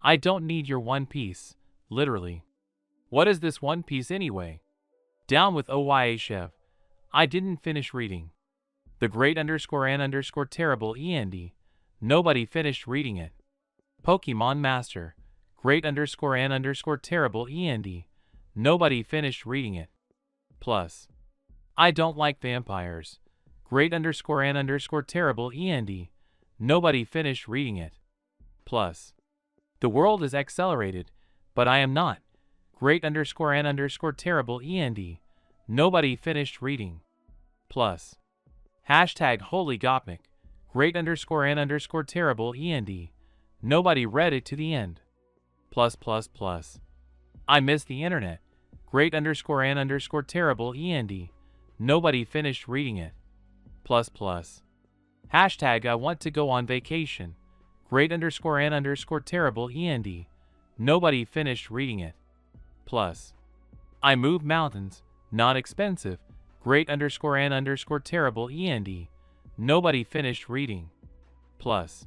I don't need your One Piece. Literally. What is this One Piece anyway? Down with Oeshev. I didn't finish reading. The great underscore N underscore terrible END. Nobody finished reading it. Pokemon Master. Great underscore N underscore terrible END. Nobody finished reading it. Plus. I don't like vampires. Great underscore N underscore terrible END. Nobody finished reading it. Plus. The world is accelerated, but I am not. Great underscore N underscore terrible END. Nobody finished reading. Plus. Hashtag holy gopnik. Great underscore N underscore terrible END. Nobody read it to the end. Plus. I missed the internet. Great underscore N underscore terrible END. Nobody finished reading it. Plus. Hashtag I want to go on vacation. Great underscore N underscore terrible END. Nobody finished reading it. Plus. I move mountains. Not expensive. Great underscore N underscore terrible END. Nobody finished reading. Plus.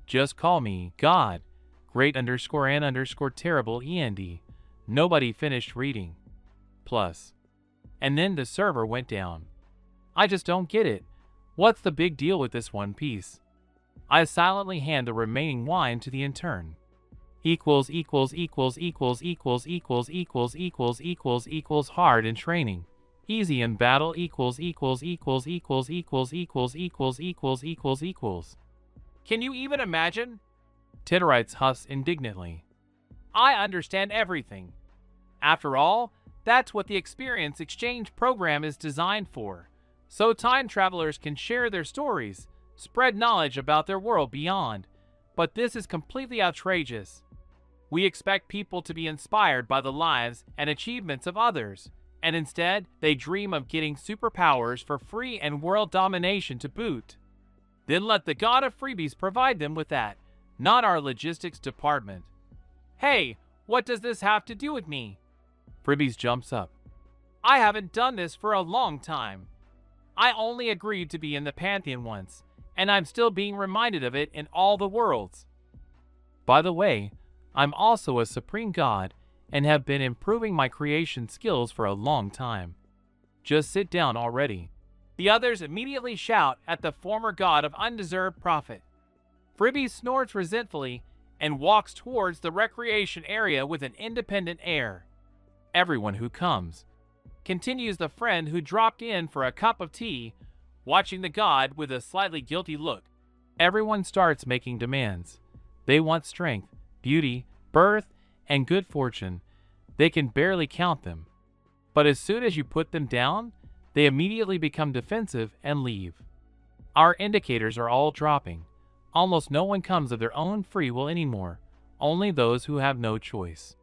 Just call me God. Great underscore N underscore terrible END. Nobody finished reading. Plus. And then the server went down. I just don't get it. What's the big deal with this One Piece? I silently hand the remaining wine to the intern. Equals hard in training. Easy in battle equals. Can you even imagine? Titterites huffs indignantly. I understand everything. After all, that's what the experience exchange program is designed for. So time travelers can share their stories, spread knowledge about their world beyond. But this is completely outrageous. We expect people to be inspired by the lives and achievements of others, and instead, they dream of getting superpowers for free and world domination to boot. Then let the god of freebies provide them with that, not our logistics department. Hey, what does this have to do with me? Freebies jumps up. I haven't done this for a long time. I only agreed to be in the Pantheon once, and I'm still being reminded of it in all the worlds. By the way, I'm also a supreme god and have been improving my creation skills for a long time. Just sit down already." The others immediately shout at the former god of undeserved profit. Fribby snorts resentfully and walks towards the recreation area with an independent air. Everyone who comes, continues the friend who dropped in for a cup of tea, watching the god with a slightly guilty look. Everyone starts making demands. They want strength, beauty, birth, and good fortune. They can barely count them. But as soon as you put them down, they immediately become defensive and leave. Our indicators are all dropping. Almost no one comes of their own free will anymore, only those who have no choice.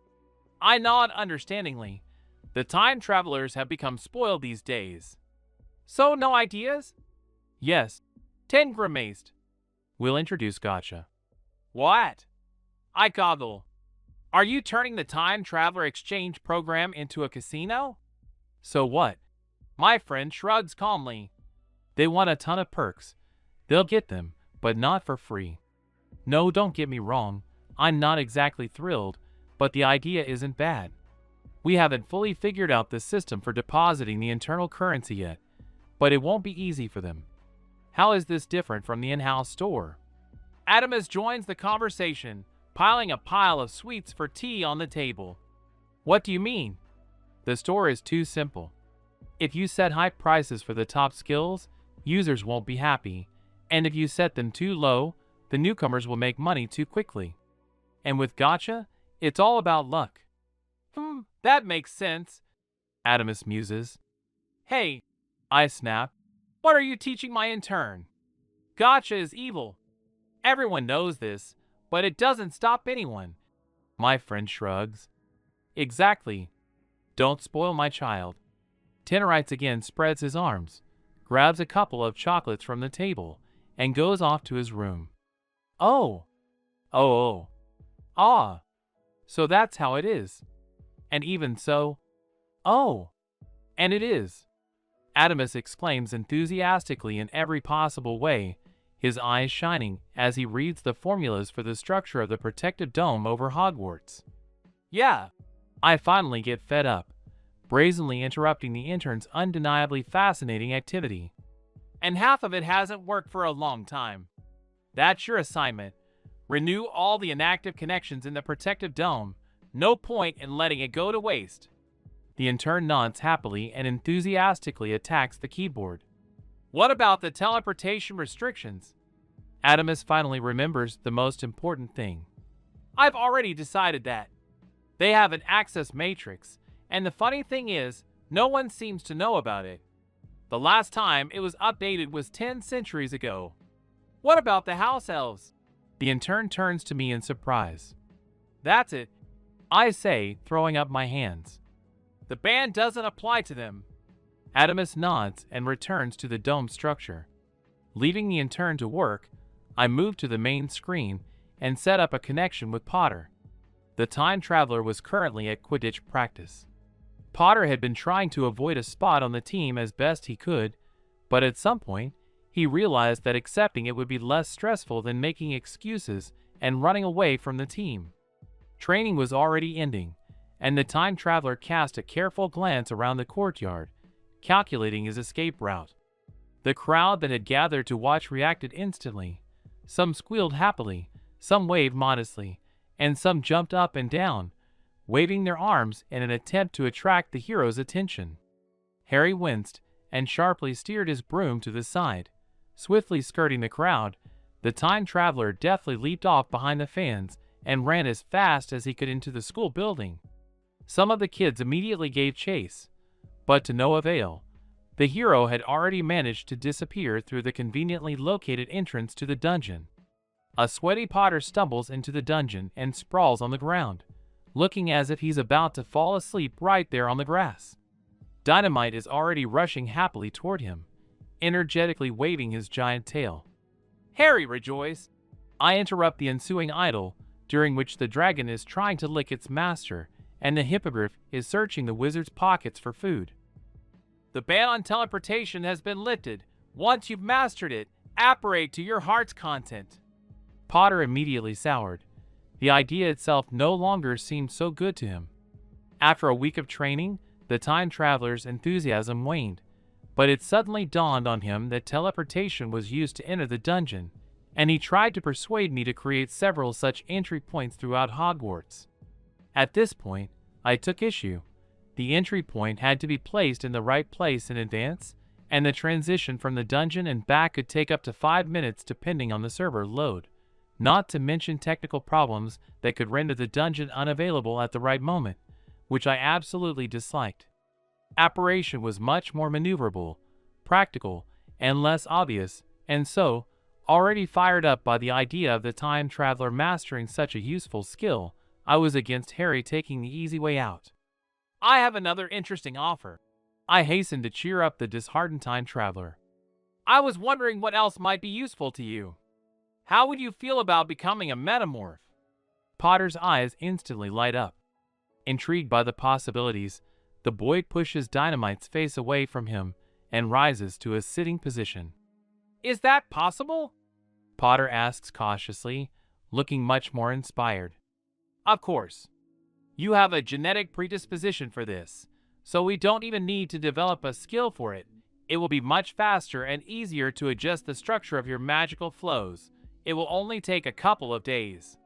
I nod understandingly. The time travelers have become spoiled these days. "So, no ideas?" "Yes." 10 grimaced. "We'll introduce Gotcha." "What?" I goggle. "Are you turning the time traveler exchange program into a casino?" "So what?" My friend shrugs calmly. "They want a ton of perks. They'll get them, but not for free. No, don't get me wrong. I'm not exactly thrilled, but the idea isn't bad. We haven't fully figured out the system for depositing the internal currency yet, but it won't be easy for them. How is this different from the in-house store?" Adamus joins the conversation, piling a pile of sweets for tea on the table. "What do you mean?" "The store is too simple. If you set high prices for the top skills, users won't be happy, and if you set them too low, the newcomers will make money too quickly. And with Gotcha, it's all about luck." That makes sense," Adamus muses. "Hey," I snap, "what are you teaching my intern? Gotcha is evil. Everyone knows this, but it doesn't stop anyone." My friend shrugs. "Exactly. Don't spoil my child." Tennerites again spreads his arms, grabs a couple of chocolates from the table, and goes off to his room. Oh. Ah. So that's how it is. And even so. Oh. And it is. Adamus exclaims enthusiastically in every possible way, his eyes shining as he reads the formulas for the structure of the protective dome over Hogwarts. Yeah. I finally get fed up, brazenly interrupting the intern's undeniably fascinating activity. "And half of it hasn't worked for a long time. That's your assignment. Renew all the inactive connections in the protective dome. No point in letting it go to waste." The intern nods happily and enthusiastically attacks the keyboard. "What about the teleportation restrictions?" Adamus finally remembers the most important thing. "I've already decided that. They have an access matrix, and the funny thing is, no one seems to know about it. The last time it was updated was 10 centuries ago." "What about the house elves?" The intern turns to me in surprise. "That's it," I say, throwing up my hands. "The ban doesn't apply to them." Adamus nods and returns to the dome structure. Leaving the intern to work, I move to the main screen and set up a connection with Potter. The time traveler was currently at Quidditch practice. Potter had been trying to avoid a spot on the team as best he could, but at some point, he realized that accepting it would be less stressful than making excuses and running away from the team. Training was already ending, and the time traveler cast a careful glance around the courtyard, calculating his escape route. The crowd that had gathered to watch reacted instantly. Some squealed happily, some waved modestly, and some jumped up and down, waving their arms in an attempt to attract the hero's attention. Harry winced and sharply steered his broom to the side. Swiftly skirting the crowd, the time traveler deftly leaped off behind the fans and ran as fast as he could into the school building. Some of the kids immediately gave chase, but to no avail. The hero had already managed to disappear through the conveniently located entrance to the dungeon. A sweaty Potter stumbles into the dungeon and sprawls on the ground, looking as if he's about to fall asleep right there on the grass. Dynamite is already rushing happily toward him, energetically waving his giant tail. "Harry, rejoice!" I interrupt the ensuing idyll, during which the dragon is trying to lick its master and the hippogriff is searching the wizard's pockets for food. The ban on teleportation has been lifted. Once you've mastered it, apparate to your heart's content. Potter immediately soured. The idea itself no longer seemed so good to him. After a week of training, the time traveler's enthusiasm waned, but it suddenly dawned on him that teleportation was used to enter the dungeon, and he tried to persuade me to create several such entry points throughout Hogwarts. At this point, I took issue. The entry point had to be placed in the right place in advance, and the transition from the dungeon and back could take up to 5 minutes depending on the server load, not to mention technical problems that could render the dungeon unavailable at the right moment, which I absolutely disliked. Apparition was much more maneuverable, practical, and less obvious, and so, already fired up by the idea of the time traveler mastering such a useful skill, I was against Harry taking the easy way out. I have another interesting offer. I hastened to cheer up the disheartened time traveler. I was wondering what else might be useful to you. How would you feel about becoming a metamorph? Potter's eyes instantly light up. Intrigued by the possibilities, the boy pushes Dynamite's face away from him and rises to a sitting position. Is that possible? Potter asks cautiously, looking much more inspired. Of course. You have a genetic predisposition for this, so we don't even need to develop a skill for it. It will be much faster and easier to adjust the structure of your magical flows. It will only take a couple of days.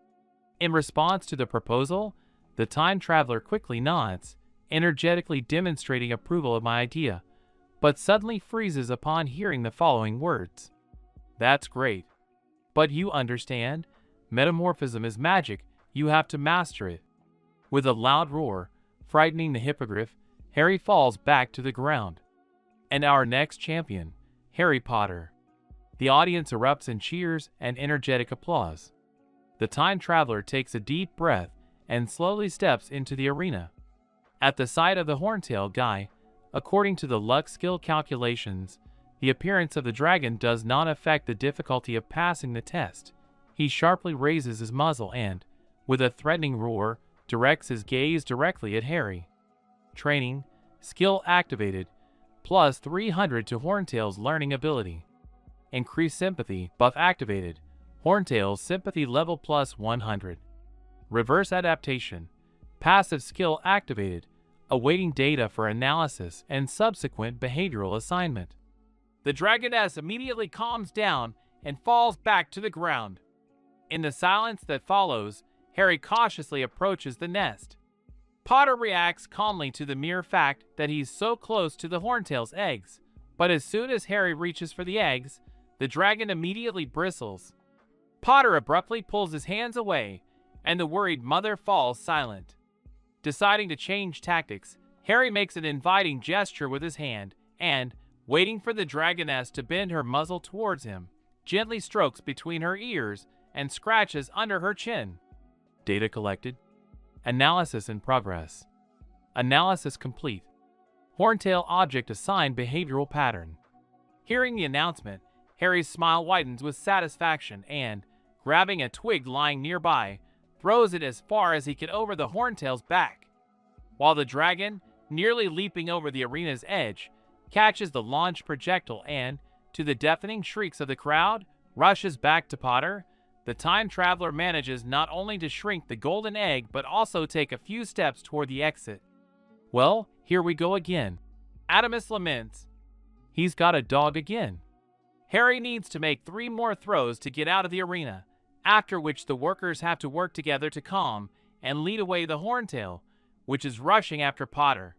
In response to the proposal, the time traveler quickly nods, energetically demonstrating approval of my idea, but suddenly freezes upon hearing the following words. That's great. But you understand, metamorphism is magic, you have to master it. With a loud roar, frightening the hippogriff, Harry falls back to the ground. And our next champion, Harry Potter. The audience erupts in cheers and energetic applause. The time traveler takes a deep breath and slowly steps into the arena. At the sight of the horntail guy, according to the luck skill calculations, the appearance of the dragon does not affect the difficulty of passing the test. He sharply raises his muzzle and, with a threatening roar, directs his gaze directly at Harry. Training, skill activated, plus 300 to Horntail's learning ability. Increased sympathy, buff activated, Horntail's sympathy level plus 100. Reverse adaptation, passive skill activated, awaiting data for analysis and subsequent behavioral assignment. The dragoness immediately calms down and falls back to the ground. In the silence that follows, Harry cautiously approaches the nest. Potter reacts calmly to the mere fact that he's so close to the horntail's eggs, but as soon as Harry reaches for the eggs, the dragon immediately bristles. Potter abruptly pulls his hands away, and the worried mother falls silent. Deciding to change tactics, Harry makes an inviting gesture with his hand and, waiting for the dragoness to bend her muzzle towards him, gently strokes between her ears and scratches under her chin. Data collected. Analysis in progress. Analysis complete. Horntail object assigned behavioral pattern. Hearing the announcement, Harry's smile widens with satisfaction and, grabbing a twig lying nearby, throws it as far as he can over the horntail's back. While the dragon, nearly leaping over the arena's edge, catches the launched projectile and, to the deafening shrieks of the crowd, rushes back to Potter, the time traveler manages not only to shrink the golden egg but also take a few steps toward the exit. Well, here we go again. Adamus laments. He's got a dog again. Harry needs to make 3 more throws to get out of the arena, after which the workers have to work together to calm and lead away the horntail, which is rushing after Potter.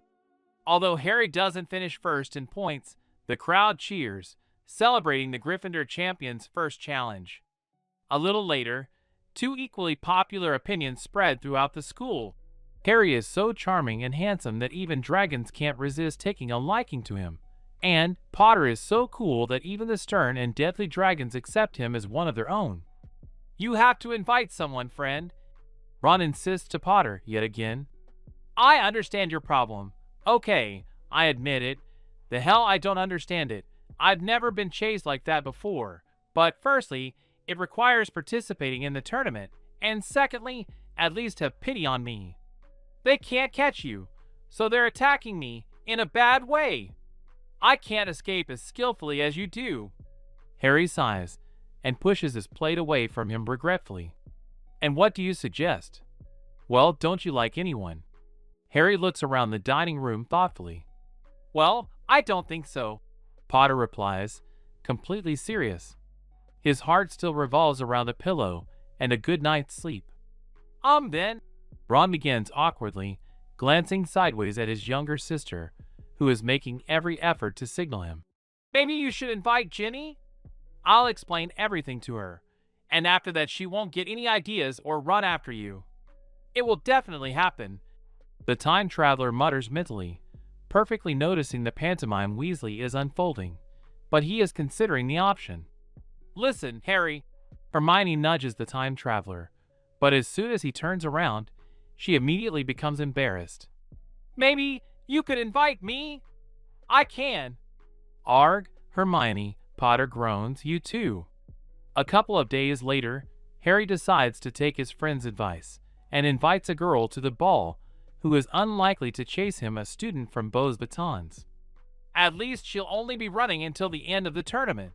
Although Harry doesn't finish first in points, the crowd cheers, celebrating the Gryffindor champion's first challenge. A little later, 2 equally popular opinions spread throughout the school. Harry is so charming and handsome that even dragons can't resist taking a liking to him. And Potter is so cool that even the stern and deadly dragons accept him as one of their own. You have to invite someone, friend. Ron insists to Potter yet again. I understand your problem. Okay, I admit it. The hell I don't understand it. I've never been chased like that before. But firstly, it requires participating in the tournament. And secondly, at least have pity on me. They can't catch you, so they're attacking me in a bad way. I can't escape as skillfully as you do. Harry sighs and pushes his plate away from him regretfully. And what do you suggest? Well, don't you like anyone? Harry looks around the dining room thoughtfully. Well, I don't think so, Potter replies, completely serious. His heart still revolves around a pillow and a good night's sleep. Then, Ron begins awkwardly, glancing sideways at his younger sister, who is making every effort to signal him. Maybe you should invite Ginny? I'll explain everything to her, and after that she won't get any ideas or run after you. It will definitely happen, the time traveler mutters mentally, perfectly noticing the pantomime Weasley is unfolding, but he is considering the option. Listen, Harry. Hermione nudges the time traveler, but as soon as he turns around, she immediately becomes embarrassed. Maybe you could invite me? I can. Arg, Hermione, Potter groans, you too. A couple of days later, Harry decides to take his friend's advice and invites a girl to the ball who is unlikely to chase him, a student from Beau's Batons. At least she'll only be running until the end of the tournament,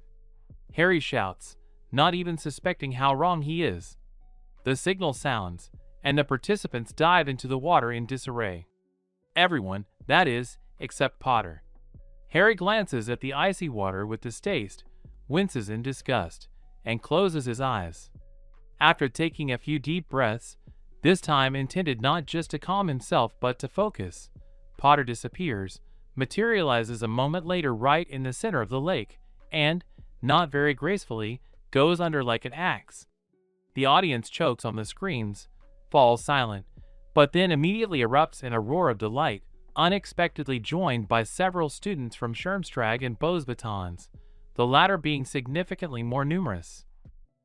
Harry shouts, not even suspecting how wrong he is. The signal sounds, and the participants dive into the water in disarray. Everyone, that is, except Potter. Harry glances at the icy water with distaste, winces in disgust, and closes his eyes. After taking a few deep breaths, this time intended not just to calm himself but to focus, Potter disappears, materializes a moment later right in the center of the lake, and, not very gracefully, goes under like an axe. The audience chokes on the screams, falls silent, but then immediately erupts in a roar of delight, unexpectedly joined by several students from Schermstrag and Beau's Batons, the latter being significantly more numerous.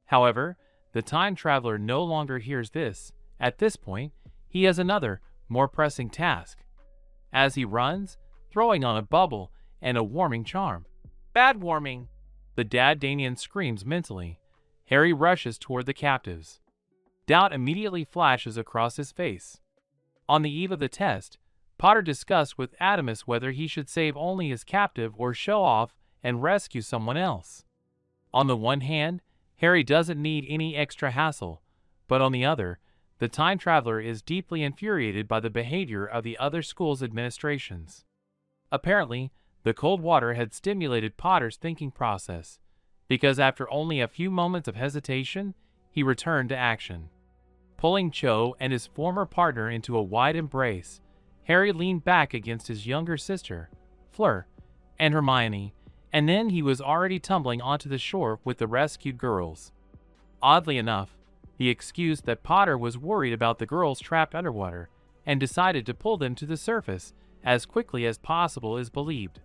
However, the time traveler no longer hears this. At this point, he has another, more pressing task. As he runs, throwing on a bubble and a warming charm. Bad warming, the Daddanian screams mentally. Harry rushes toward the captives. Doubt immediately flashes across his face. On the eve of the test, Potter discussed with Adamus whether he should save only his captive or show off and rescue someone else. On the one hand, Harry doesn't need any extra hassle, but on the other, the time traveler is deeply infuriated by the behavior of the other school's administrations. Apparently, the cold water had stimulated Potter's thinking process, because after only a few moments of hesitation, he returned to action. Pulling Cho and his former partner into a wide embrace, Harry leaned back against his younger sister, Fleur, and Hermione, and then he was already tumbling onto the shore with the rescued girls. Oddly enough, he excused that Potter was worried about the girls trapped underwater and decided to pull them to the surface as quickly as possible is believed.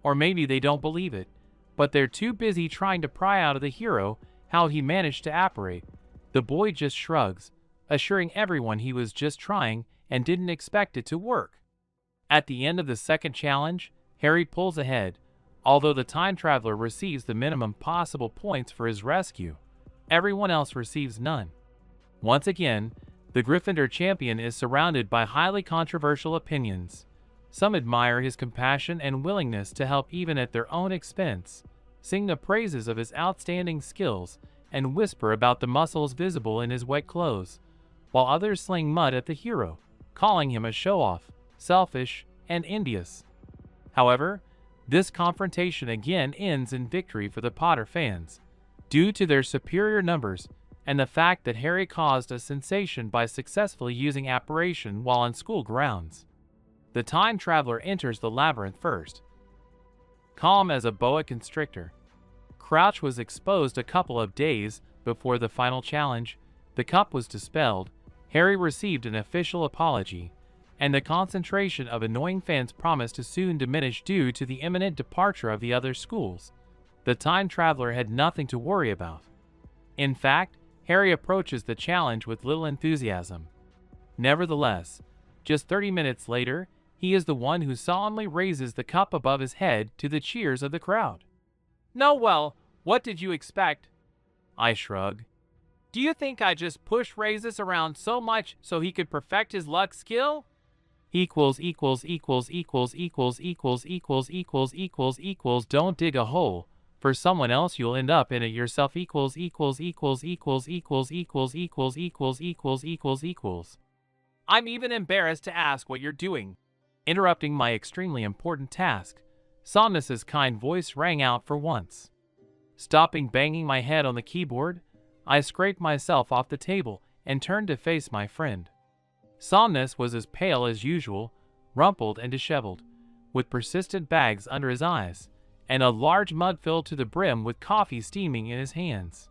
Or maybe they don't believe it, but they're too busy trying to pry out of the hero how he managed to apparate. The boy just shrugs, assuring everyone he was just trying and didn't expect it to work. At the end of the second challenge, Harry pulls ahead, although the time traveler receives the minimum possible points for his rescue. Everyone else receives none. Once again, the Gryffindor champion is surrounded by highly controversial opinions. Some admire his compassion and willingness to help even at their own expense, sing the praises of his outstanding skills, and whisper about the muscles visible in his wet clothes, while others sling mud at the hero, calling him a show-off, selfish, and envious. However, this confrontation again ends in victory for the Potter fans, due to their superior numbers and the fact that Harry caused a sensation by successfully using apparition while on school grounds. The time traveler enters the labyrinth first. Calm as a boa constrictor, Crouch was exposed a couple of days before the final challenge. The cup was dispelled, Harry received an official apology, and the concentration of annoying fans promised to soon diminish due to the imminent departure of the other schools. The time traveler had nothing to worry about. In fact, Harry approaches the challenge with little enthusiasm. Nevertheless, just 30 minutes later, he is the one who solemnly raises the cup above his head to the cheers of the crowd. No, well, what did you expect? I shrug. Do you think I just pushed Raises around so much so he could perfect his luck skill? Don't dig a hole for someone else, you'll end up in it yourself. I'm even embarrassed to ask what you're doing. Interrupting my extremely important task, Somnus's kind voice rang out for once. Stopping banging my head on the keyboard, I scraped myself off the table and turned to face my friend. Somnus was as pale as usual, rumpled and disheveled, with persistent bags under his eyes, and a large mug filled to the brim with coffee steaming in his hands.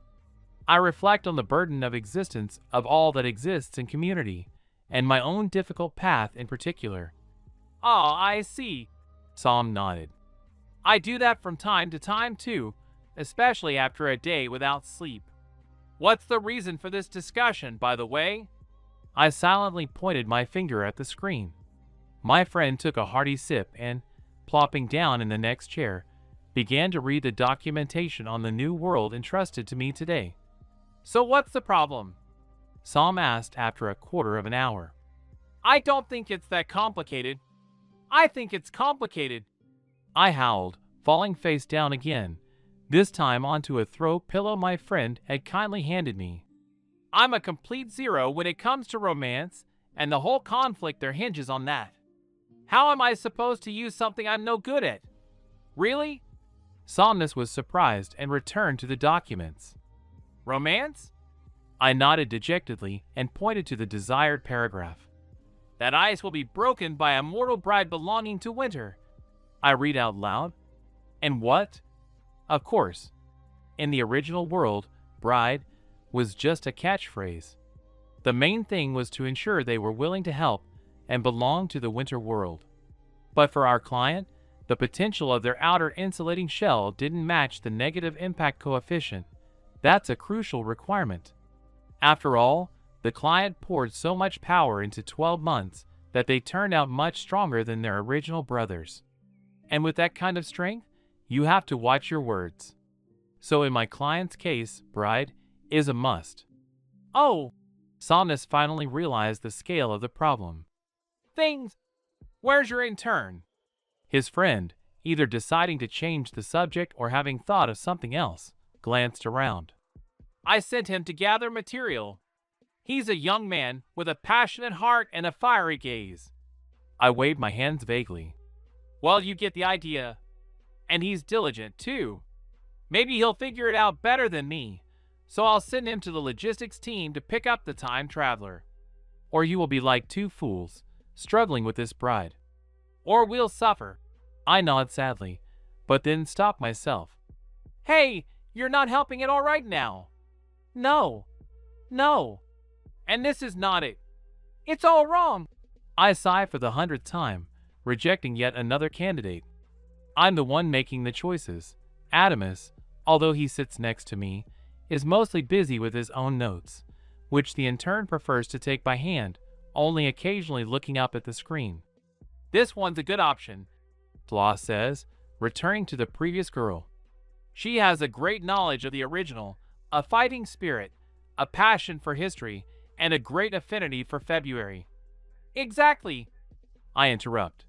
I reflect on the burden of existence of all that exists in community, and my own difficult path in particular. "Ah, I see," Som nodded. "I do that from time to time too, especially after a day without sleep. What's the reason for this discussion, by the way?" I silently pointed my finger at the screen. My friend took a hearty sip and, plopping down in the next chair, began to read the documentation on the new world entrusted to me today. "So what's the problem?" Som asked after a quarter of an hour. "I don't think it's that complicated." "I think it's complicated," I howled, falling face down again, this time onto a throw pillow my friend had kindly handed me. "I'm a complete zero when it comes to romance, and the whole conflict there hinges on that. How am I supposed to use something I'm no good at? Really?" Somnus was surprised and returned to the documents. "Romance?" I nodded dejectedly and pointed to the desired paragraph. "That ice will be broken by a mortal bride belonging to winter," I read out loud. "And what?" Of course, in the original world, bride was just a catchphrase. The main thing was to ensure they were willing to help and belong to the winter world. But for our client, the potential of their outer insulating shell didn't match the negative impact coefficient. That's a crucial requirement. After all, the client poured so much power into 12 months that they turned out much stronger than their original brothers. And with that kind of strength, you have to watch your words. So in my client's case, bride is a must. "Oh!" Somnus finally realized the scale of the problem. "Things! Where's your intern?" His friend, either deciding to change the subject or having thought of something else, glanced around. "I sent him to gather material. He's a young man with a passionate heart and a fiery gaze." I waved my hands vaguely. "Well, you get the idea. And he's diligent, too. Maybe he'll figure it out better than me, so I'll send him to the logistics team to pick up the time traveler. Or you will be like two fools, struggling with this bride. Or we'll suffer." I nod sadly, but then stop myself. "Hey, you're not helping it all right now." No. And this is not it. It's all wrong." I sigh for the 100th time, rejecting yet another candidate. I'm the one making the choices. Adamus, although he sits next to me, is mostly busy with his own notes, which the intern prefers to take by hand, only occasionally looking up at the screen. "This one's a good option," Floss says, returning to the previous girl. "She has a great knowledge of the original, a fighting spirit, a passion for history, and a great affinity for February." "Exactly," I interrupt.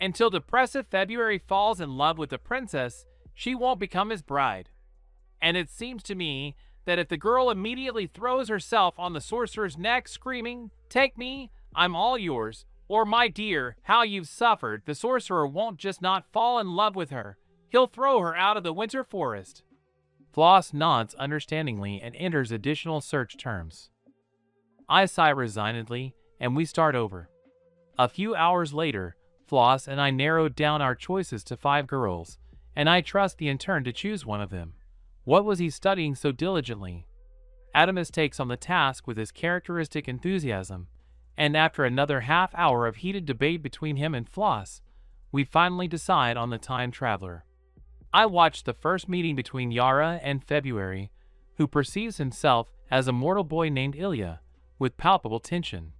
"Until depressive February falls in love with the princess, she won't become his bride. And it seems to me that if the girl immediately throws herself on the sorcerer's neck screaming, 'Take me, I'm all yours,' or 'My dear, how you've suffered,' the sorcerer won't just not fall in love with her, he'll throw her out of the winter forest." Floss nods understandingly and enters additional search terms. I sigh resignedly, and we start over. A few hours later, Floss and I narrowed down our choices to 5 girls, and I trust the intern to choose one of them. What was he studying so diligently? Adamus takes on the task with his characteristic enthusiasm, and after another half hour of heated debate between him and Floss, we finally decide on the time traveler. I watched the first meeting between Yara and February, who perceives himself as a mortal boy named Ilya, with palpable tension.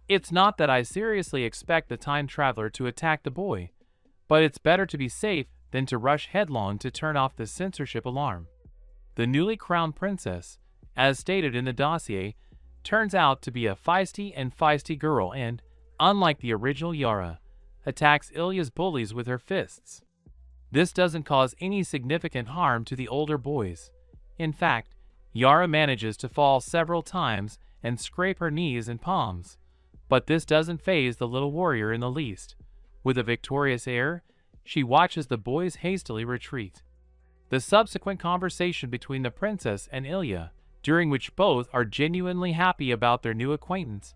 It's not that I seriously expect the time traveler to attack the boy, but it's better to be safe than to rush headlong to turn off the censorship alarm. The newly crowned princess, as stated in the dossier, turns out to be a feisty girl and, unlike the original Yara, attacks Ilya's bullies with her fists. This doesn't cause any significant harm to the older boys. In fact, Yara manages to fall several times and scrape her knees and palms, but this doesn't faze the little warrior in the least. With a victorious air, she watches the boys hastily retreat. The subsequent conversation between the princess and Ilya, during which both are genuinely happy about their new acquaintance,